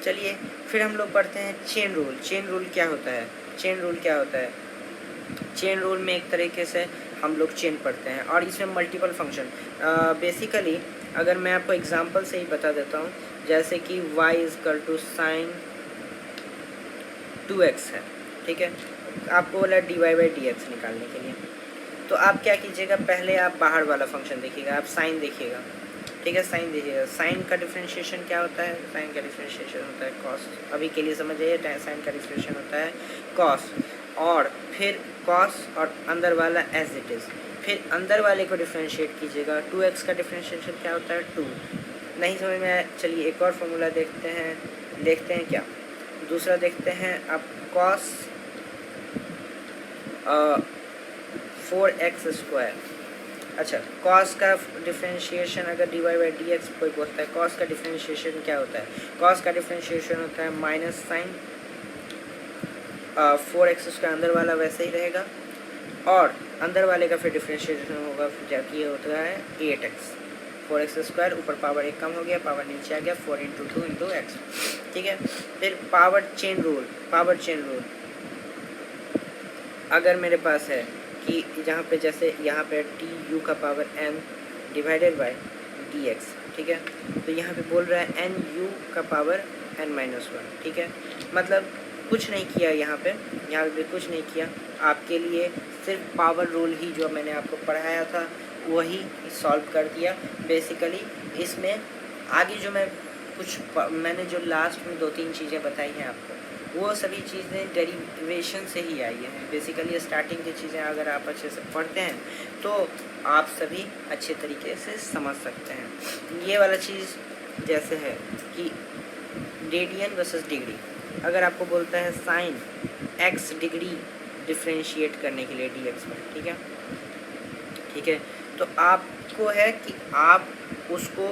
चलिए फिर हम लोग पढ़ते हैं चेन रूल। चेन रूल क्या होता है? चेन रूल में एक तरीके से हम लोग चेन पढ़ते हैं और इसमें मल्टीपल फंक्शन। बेसिकली अगर मैं आपको एग्जांपल से ही बता देता हूँ, जैसे कि y = sin 2x है, ठीक है, आपको बोला dy/dx निकालने के लिए। तो आप क्या कीजिएगा, पहले आप बाहर वाला फंक्शन देखिएगा, आप साइन देखिएगा, ठीक है, साइन देखिएगा। साइन का डिफरेंशिएशन क्या होता है? साइन का डिफरेंशिएशन होता है कॉस। अभी के लिए समझ आइए, साइन का डिफरेंशिएशन होता है कॉस, और फिर कॉस और अंदर वाला एज इट इज़, फिर अंदर वाले को डिफरेंशिएट कीजिएगा। 2x का डिफरेंशिएशन क्या होता है? 2। नहीं समझ में आया? चलिए एक और फॉर्मूला देखते हैं क्या दूसरा देखते हैं। अब कॉस 4x², अच्छा, कॉस का डिफरेंशिएशन अगर dy/dx कोई बोलता है, कॉस का डिफरेंशिएशन क्या होता है? कॉस का डिफरेंशिएशन होता है माइनस साइन 4x², अंदर वाला वैसे ही रहेगा, और अंदर वाले का फिर डिफरेंशिएशन होगा, जबकि ये होता है 8x। 4x², ऊपर पावर 1 कम हो गया, पावर नीचे आ गया, 4 × 2 × x, ठीक है। फिर पावर चेन रूल अगर मेरे पास है कि जहाँ पे जैसे यहाँ पे du⁴n डिवाइडेड बाय dx, ठीक है, तो यहाँ पे बोल रहा है nu⁴n−1, ठीक है, मतलब कुछ नहीं किया यहाँ पे कुछ नहीं किया, आपके लिए सिर्फ पावर रूल ही जो मैंने आपको पढ़ाया था वही सॉल्व कर दिया। बेसिकली इसमें आगे जो मैं मैंने जो लास्ट में 2-3 चीज़ें बताई हैं आपको, वो सभी चीज़ें डेरिवेशन से ही आई हैं। बेसिकली स्टार्टिंग की चीज़ें अगर आप अच्छे से पढ़ते हैं तो आप सभी अच्छे तरीके से समझ सकते हैं। ये वाला चीज़ जैसे है कि रेडियन वर्सेस डिग्री, अगर आपको बोलता है साइन x डिग्री डिफ्रेंशिएट करने के लिए dx में, ठीक है, तो आपको है कि आप उसको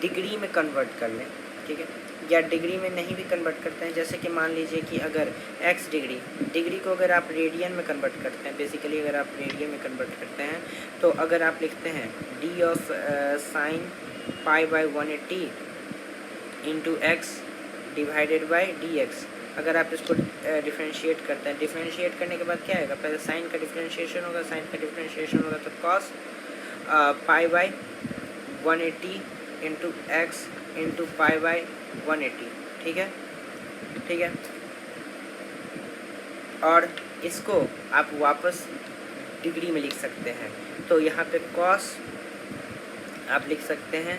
डिग्री में कन्वर्ट कर लें, ठीक है, या डिग्री में नहीं भी कन्वर्ट करते हैं। जैसे कि मान लीजिए कि अगर x डिग्री को अगर आप रेडियन में कन्वर्ट करते हैं, बेसिकली अगर आप रेडियन में कन्वर्ट करते हैं तो अगर आप लिखते हैं d of sine pi by 180 into x divided by dx, अगर आप इसको डिफ्रेंशिएट करते हैं, डिफ्रेंशिएट करने के बाद क्या आएगा, पहले साइन का डिफ्रेंशिएशन होगा, साइन का डिफ्रेंशिएशन होगा तो cos pi by 180 into x into pi by 180, ठीक है। और इसको आप वापस डिग्री में लिख सकते हैं, तो यहाँ पे कॉस आप लिख सकते हैं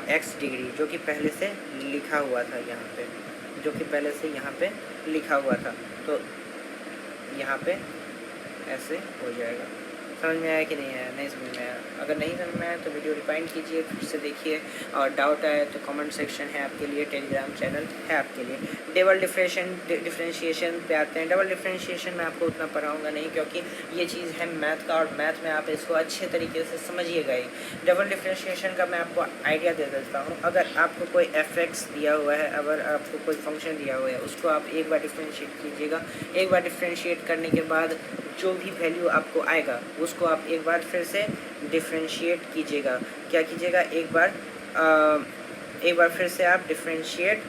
एक्स डिग्री, जो कि पहले से लिखा हुआ था यहाँ पे, लिखा हुआ था, तो यहाँ पे ऐसे हो जाएगा। समझ में आया कि नहीं आया? नहीं समझ में आया? अगर नहीं समझ में आया तो वीडियो रिवाइंड कीजिए, फिर से देखिए, और डाउट आए तो कमेंट सेक्शन है आपके लिए, टेलीग्राम चैनल है आपके लिए। डबल डिफ्रेंशिएशन पे आते हैं। डबल डिफ्रेंशिएशन में आपको उतना पढ़ाऊँगा नहीं, क्योंकि ये चीज़ है मैथ का, और मैथ में आप इसको अच्छे तरीके से समझिएगा ही। डबल डिफ्रेंशिएशन का मैं आपको आइडिया दे देता हूँ। अगर आपको कोई f(x) दिया हुआ है, अगर आपको कोई फंक्शन दिया हुआ है, उसको आप एक बार डिफ्रेंशिएट कीजिएगा। एक बार डिफ्रेंशिएट करने के बाद जो भी वैल्यू आपको आएगा उसको आप एक बार फिर से डिफ्रेंशिएट कीजिएगा। क्या कीजिएगा, एक बार फिर से आप डिफ्रेंशिएट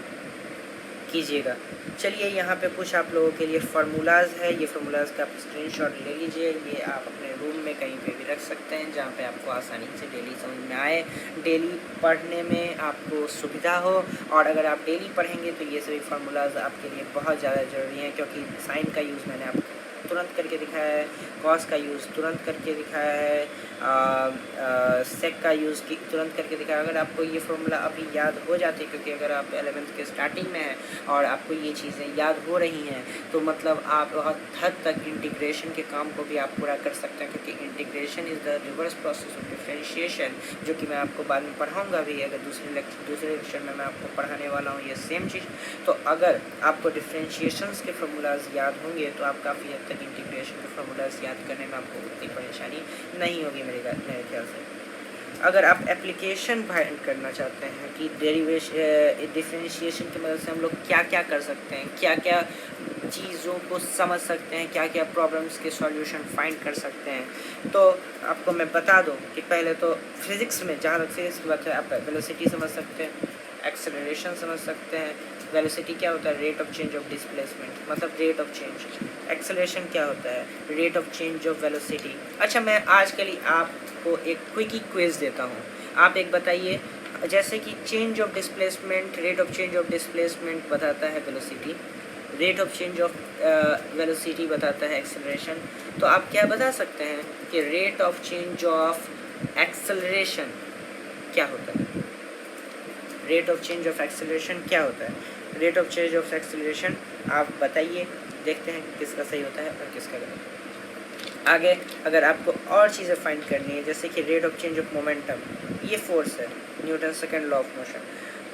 कीजिएगा। चलिए, यहाँ पे कुछ आप लोगों के लिए फार्मूलाज है, ये फार्मूलाज का आप स्क्रीनशॉट ले लीजिए। ये आप अपने रूम में कहीं पे भी रख सकते हैं, जहाँ पे आपको आसानी से डेली समझ में आए, डेली पढ़ने में आपको सुविधा हो। और अगर आप डेली पढ़ेंगे तो ये सभी फार्मूलाज आपके लिए बहुत ज़्यादा ज़रूरी हैं, क्योंकि साइन का यूज़ मैंने आपको तुरंत करके दिखाया है, कॉस का यूज़ तुरंत करके दिखाया है, सेक का यूज़ तुरंत करके दिखाया। अगर आपको ये फार्मूला अभी याद हो जाती है, क्योंकि अगर आप 11th के स्टार्टिंग में हैं और आपको ये चीज़ें याद हो रही हैं, तो मतलब आप बहुत हद तक इंटीग्रेशन के काम को भी आप पूरा कर सकते हैं, क्योंकि integration is the reverse process of differentiation, जो कि मैं आपको बाद में पढ़ाऊँगा भी। अगर दूसरे लेक्चर में मैं आपको पढ़ाने वाला हूँ ये सेम चीज़। तो अगर आपको डिफरेंशिएशंस के फार्मूलाज याद होंगे तो आप काफ़ी हद तक इंटीग्रेशन के फार्मूलाज याद करने में आपको उतनी परेशानी नहीं होगी मेरे ख्याल से। अगर आप एप्लीकेशन फाइंड करना चाहते हैं कि डिफरेंशिएशन की मदद से हम लोग क्या क्या कर सकते हैं, क्या क्या चीज़ों को समझ सकते हैं, क्या क्या प्रॉब्लम्स के सॉल्यूशन फाइंड कर सकते हैं, तो आपको मैं बता दूं कि पहले तो फिज़िक्स में, जहाँ तक फिज़िक्स की बात है, आप वेलोसिटी समझ सकते हैं, एक्सेलरेशन समझ सकते हैं। वेलोसिटी क्या होता है, rate of change of displacement, मतलब रेट ऑफ चेंज। एक्सेलरेशन क्या होता है, rate of change of velocity. अच्छा, मैं आज के लिए आपको एक क्विकी क्विज देता हूँ। आप एक बताइए, जैसे कि change of displacement, rate of change of displacement बताता है velocity, rate of change of velocity बताता है एक्सेलरेशन, तो आप क्या बता सकते हैं कि rate of change of acceleration क्या होता है? Rate of change of acceleration क्या होता है? Rate of change of acceleration आप बताइए, देखते हैं किसका सही होता है और किसका गलत। आगे अगर आपको और चीज़ें फाइंड करनी है, जैसे कि rate of change of momentum, ये फोर्स है, Newton second law of motion,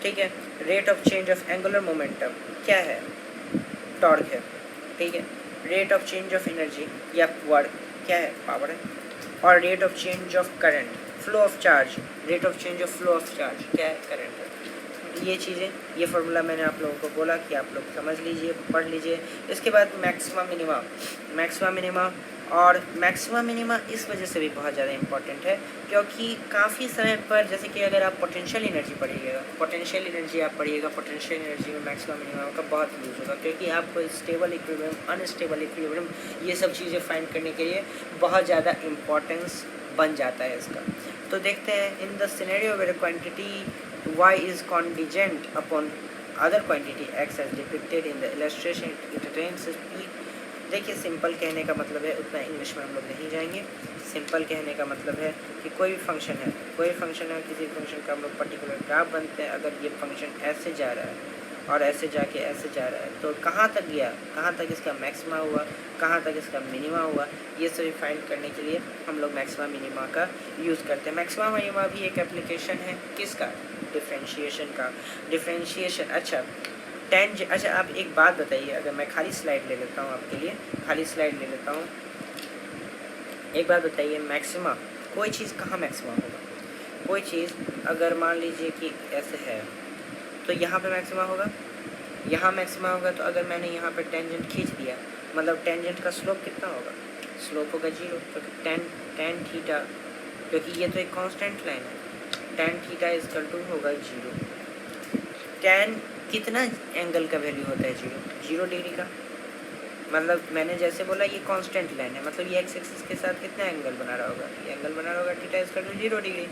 ठीक है। Rate of change of angular momentum क्या है, टॉर्क है, ठीक है। Rate of change of energy या वर्क क्या है, पावर है। और rate of change of current, flow of charge, rate of change of flow of charge क्या है, करंट है। ये चीज़ें, ये फार्मूला मैंने आप लोगों को बोला कि आप लोग समझ लीजिए, पढ़ लीजिए। इसके बाद मैक्सिमम मिनिमा, और मैक्सिमम मिनिमा इस वजह से भी बहुत ज़्यादा इंपॉर्टेंट है, क्योंकि काफ़ी समय पर, जैसे कि अगर आप पोटेंशियल एनर्जी पढ़िएगा, पोटेंशियल एनर्जी में मैक्सिमम मिनिमा का बहुत यूज़ होगा, क्योंकि आपको स्टेबल इक्विलिब्रियम, अनस्टेबल इक्विलिब्रियम, ये सब चीज़ें फाइंड करने के लिए बहुत ज़्यादा इम्पोर्टेंस बन जाता है इसका। तो देखते हैं, in the scenario where quantity y is contingent upon other quantity x as depicted in the illustration, it attains speed। देखिए, सिंपल कहने का मतलब है, उतना इंग्लिश में हम लोग नहीं जाएंगे, सिंपल कहने का मतलब है कि कोई भी फंक्शन है, किसी फंक्शन का हम लोग पर्टिकुलर ग्राफ बनते हैं। अगर ये फंक्शन ऐसे जा रहा है और ऐसे जाके ऐसे जा रहा है तो कहाँ तक गया, कहाँ तक इसका मैक्सिमा हुआ, कहाँ तक इसका मिनिमा हुआ, ये सभी फाइंड करने के लिए हम लोग मैक्सिमा मिनिमा का यूज़ करते हैं। मैक्सिमा मिनिमा भी एक एप्लीकेशन है किसका, डिफरेंशिएशन का। डिफरेंशिएशन, अच्छा आप एक बात बताइए, अगर मैं खाली स्लाइड ले लेता हूँ आपके लिए, खाली स्लाइड ले लेता हूँ, एक बात बताइए, मैक्सिमा, कोई चीज़ कहाँ मैक्सिमा होगा? कोई चीज़ अगर मान लीजिए कि ऐसे है तो यहाँ पे मैक्सिमा होगा, यहाँ मैक्सिमा होगा। तो अगर मैंने यहाँ पे टेंजेंट खींच दिया, मतलब टेंजेंट का स्लोप कितना होगा? स्लोप होगा 0, क्योंकि टेन थीटा, क्योंकि ये तो एक कांस्टेंट लाइन है, टेन थीटा इजकल टू होगा 0। टेन कितना एंगल का वैल्यू होता है? 0 डिग्री का। मतलब मैंने जैसे बोला ये कांस्टेंट लाइन है, मतलब ये एक्स एक्सिस के साथ कितना एंगल बना रहा होगा? ये एंगल बना रहा होगा थीटा इजकल टू 0 डिग्री,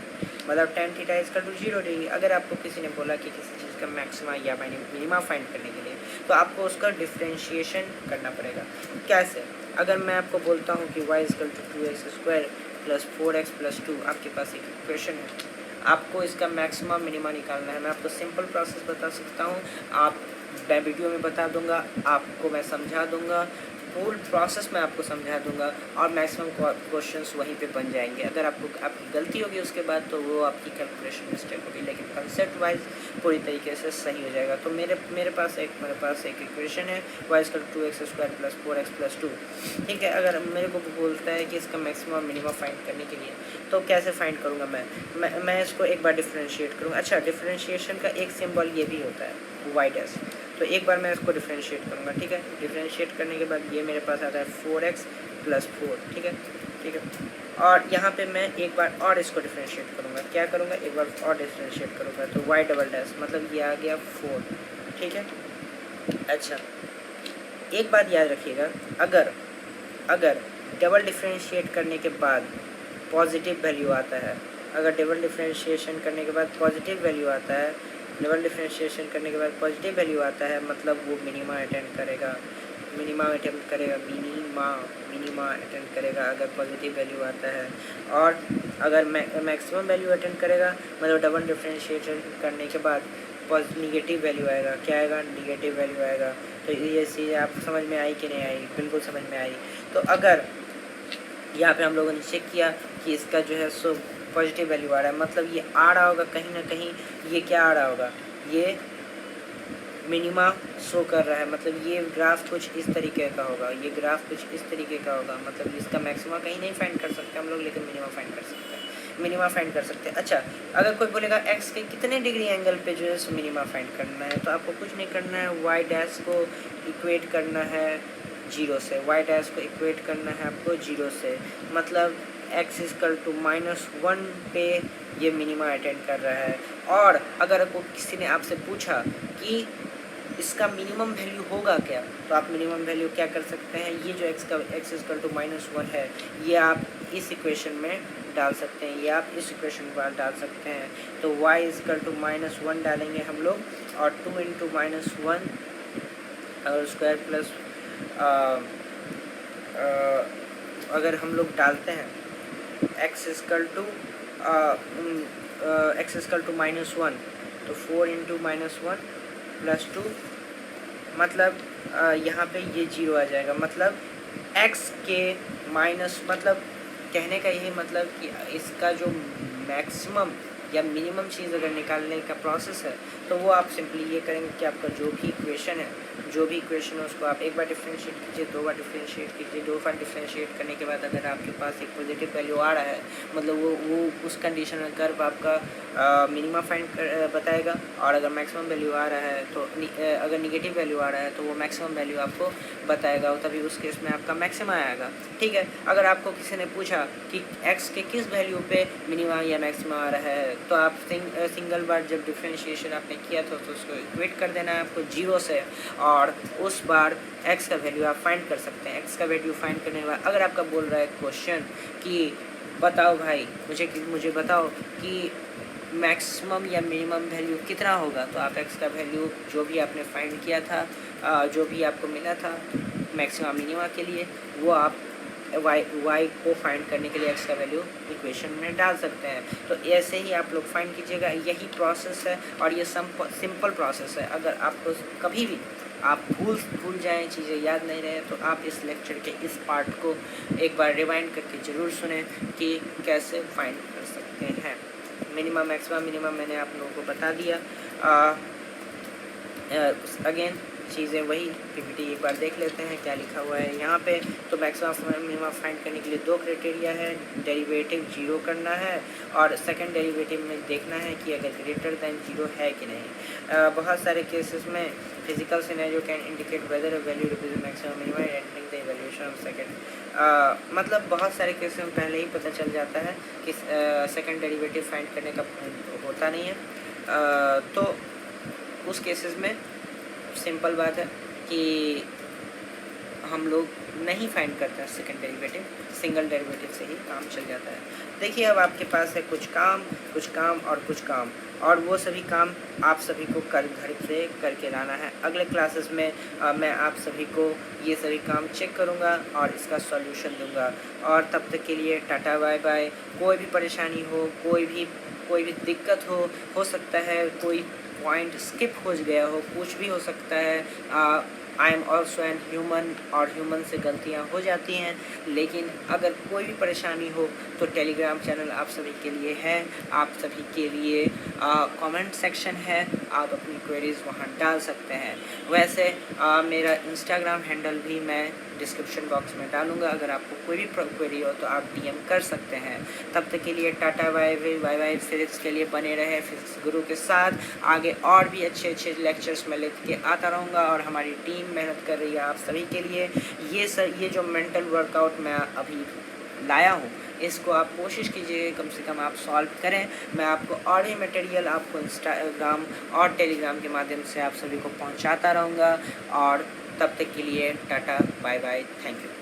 मतलब tan theta is equal to 0 degree. अगर आपको किसी ने बोला कि किसी चीज़ का मैक्सिमा या मिनिमा फाइंड करने के लिए, तो आपको उसका डिफ्रेंशिएशन करना पड़ेगा। कैसे? अगर मैं आपको बोलता हूँ कि y is equal to 2x² plus 4x plus 2, आपके पास एक इक्वेशन है, आपको इसका मैक्सिमम मिनिमा निकालना है। मैं आपको सिंपल प्रोसेस बता सकता हूँ, आप मैं वीडियो में बता दूंगा, आपको मैं समझा दूंगा, फुल प्रोसेस मैं आपको समझा दूंगा और मैक्सिमम क्वेश्चंस वहीं पे बन जाएंगे। अगर आपकी गलती होगी उसके बाद तो वो आपकी कैलकुलेशन मिस्टेक होगी, लेकिन कंसेप्ट वाइज पूरी तरीके से सही हो जाएगा। तो मेरे पास एक इक्वेशन है, y is equal to 2x² plus 4x plus 2, ठीक है। अगर मेरे को बोलता है कि इसका मैक्सिमम मिनिमा फाइंड करने के लिए, तो कैसे फाइंड करूँगा मैं इसको एक बार डिफ्रेंशिएट करूँगा। अच्छा, डिफ्रेंशिएशन का एक सिंबल ये भी होता है y डैश, तो एक बार मैं इसको डिफ्रेंशिएट करूँगा, ठीक है। डिफ्रेंशिएट करने के बाद ये मेरे पास आता है 4x प्लस 4, ठीक है। और यहाँ पे मैं एक बार और इसको डिफ्रेंशिएट करूँगा, क्या करूँगा, एक बार और डिफ्रेंशिएट करूँगा, तो y डबल डैश, मतलब ये आ गया 4, ठीक है। अच्छा, एक बात याद रखिएगा, अगर डबल डिफ्रेंशिएट करने के बाद पॉजिटिव वैल्यू आता है, अगर डबल डिफ्रेंशिएशन करने के बाद पॉजिटिव वैल्यू आता है, डबल डिफ्रेंशिएशन करने के बाद पॉजिटिव वैल्यू आता है, मतलब वो मिनिमा अटेम्प्ट करेगा, मिनिमा अटेम्प्ट करेगा अगर पॉजिटिव वैल्यू आता है। और अगर मैक्सिमम वैल्यू अटेम्प्ट करेगा, मतलब डबल डिफ्रेंशिएशन करने के बाद निगेटिव वैल्यू आएगा, क्या आएगा, निगेटिव वैल्यू आएगा। तो ये चीज़ आप समझ में आई कि नहीं आई? बिल्कुल समझ में आई। तो अगर यहाँ पे हम लोगों ने चेक किया कि इसका जो है सो पॉजिटिव वैल्यू आ रहा है, मतलब ये आ रहा होगा कहीं ना कहीं, ये क्या आ रहा होगा, ये मिनिमा शो कर रहा है, मतलब ये ग्राफ कुछ इस तरीके का होगा, ये ग्राफ कुछ इस तरीके का होगा, मतलब इसका मैक्सिमा कहीं नहीं फाइंड कर सकते हम लोग, लेकिन मिनिमा फाइंड कर सकते हैं, मिनिमा फाइंड कर सकते हैं। अच्छा, अगर कोई बोलेगा एक्स के कितने डिग्री एंगल पे जो है सो मिनिमा फाइंड करना है, तो आपको कुछ नहीं करना है, वाई डैश को इक्वेट करना है 0 से, वाई डैश को इक्वेट करना है आपको 0 से, मतलब x इजकल टू -1 पे ये मिनिमा अटेंड कर रहा है। और अगर आपको किसी ने आपसे पूछा कि इसका मिनिमम वैल्यू होगा क्या, तो आप मिनिमम वैल्यू क्या कर सकते हैं, ये जो x इजकल टू -1 है, ये आप इस इक्वेशन में डाल सकते हैं, ये आप इस इक्वेशन में डाल सकते हैं। तो y इजकल टू -1 डालेंगे हम लोग, और 2 इंटू -1 और स्क्वायर प्लस अगर हम लोग डालते हैं x इजकल टू -1, तो 4 इंटू -1 प्लस 2, मतलब यहाँ पे ये 0 आ जाएगा, मतलब x के माइनस, मतलब कहने का यही मतलब कि इसका जो मैक्सिमम या मिनिमम चीज़ अगर निकालने का प्रोसेस है, तो वो आप सिंपली ये करेंगे कि आपका जो भी इक्वेशन है उसको आप एक बार डिफ्रेंशिएट कीजिए, 2 बार डिफ्रेंशिएट कीजिए, 2 बार डिफ्रेंशिएट करने के बाद अगर आपके पास एक पॉजिटिव वैल्यू आ रहा है, मतलब वो उस कंडीशन में कर्व आपका मिनिमा फाइंड बताएगा। और अगर मैक्सिमम वैल्यू आ रहा है तो अगर निगेटिव वैल्यू आ रहा है तो वो मैक्सिमम वैल्यू आपको बताएगा, तभी उस केस में आपका मैक्सिमा आएगा, ठीक है। अगर आपको किसी ने पूछा कि x के किस वैल्यू पे मिनिमा या मैक्सिमा आ रहा है, तो आप सिंगल बार जब डिफ्रेंशिएशन आपने किया था तो उसको इक्वेट कर देना है आपको 0 से, और उस बार x का वैल्यू आप फाइंड कर सकते हैं। x का वैल्यू फाइंड करने के बाद अगर आपका बोल रहा है क्वेश्चन कि बताओ भाई मुझे बताओ कि मैक्सिमम या मिनिमम वैल्यू कितना होगा, तो आप x का वैल्यू जो भी आपने फाइंड किया था, जो भी आपको मिला था मैक्सिमम मिनिमा के लिए, वो आप वाई को फाइंड करने के लिए एक्स का वैल्यू इक्वेशन में डाल सकते हैं। तो ऐसे ही आप लोग फाइंड कीजिएगा, यही प्रोसेस है और ये सिंपल प्रोसेस है। अगर आपको कभी भी आप भूल जाएं, चीज़ें याद नहीं रहे, तो आप इस लेक्चर के इस पार्ट को एक बार रिवाइंड करके ज़रूर सुने कि कैसे फाइंड कर सकते हैं। मिनिमम मैक्सिमम मिनिमम मैंने आप लोगों को बता दिया। अगेन चीज़ें वही, पीपीटी एक बार देख लेते हैं क्या लिखा हुआ है यहाँ पे। तो मैक्सिमम मिनिमम फाइंड करने के लिए 2 क्राइटेरिया है, डेरिवेटिव 0 करना है और सेकंड डेरिवेटिव में देखना है कि अगर ग्रेटर दैन 0 है कि नहीं। बहुत सारे केसेस में physical scenario can indicate weather a value represent maximum minimum ending the evaluation of second. मतलब बहुत सारे केसेस में पहले ही पता चल जाता है कि सेकंड डेरिवेटिव फाइंड करने का होता नहीं है। तो उस केसेस में सिंपल बात है कि हम लोग नहीं फाइंड करते सेकंड डेरिवेटिव, सिंगल डेरिवेटिव से ही काम चल जाता है। देखिए अब आपके पास है कुछ काम और कुछ काम, और वो सभी काम आप सभी को घर से करके लाना है। अगले क्लासेस में मैं आप सभी को ये सभी काम चेक करूँगा और इसका सॉल्यूशन दूँगा। और तब तक के लिए टाटा बाय बाय। कोई भी परेशानी हो, कोई भी दिक्कत हो सकता है कोई पॉइंट स्किप हो गया हो, कुछ भी हो सकता है। I am also an human और ह्यूमन से गलतियाँ हो जाती हैं, लेकिन अगर कोई भी परेशानी हो तो टेलीग्राम चैनल आप सभी के लिए है। आप सभी के लिए कमेंट सेक्शन है, आप अपनी क्वेरीज़ वहाँ डाल सकते हैं। वैसे मेरा इंस्टाग्राम हैंडल भी मैं डिस्क्रिप्शन बॉक्स में डालूंगा। अगर आपको कोई भी क्वेरी हो तो आप डीएम कर सकते हैं। तब तक के लिए टाटा बाय बाय। फिजिक्स के लिए बने रहे फिजिक्स गुरु के साथ। आगे और भी अच्छे लेक्चर्स में लेके आता रहूँगा और हमारी टीम मेहनत कर रही है आप सभी के लिए। ये जो मेंटल वर्कआउट मैं अभी लाया हूँ, इसको आप कोशिश कीजिए कम से कम आप सॉल्व करें। मैं आपको और भी मटेरियल आपको इंस्टाग्राम और टेलीग्राम के माध्यम से आप सभी को पहुँचाता रहूँगा। और तब तक के लिए tata bye bye, thank you.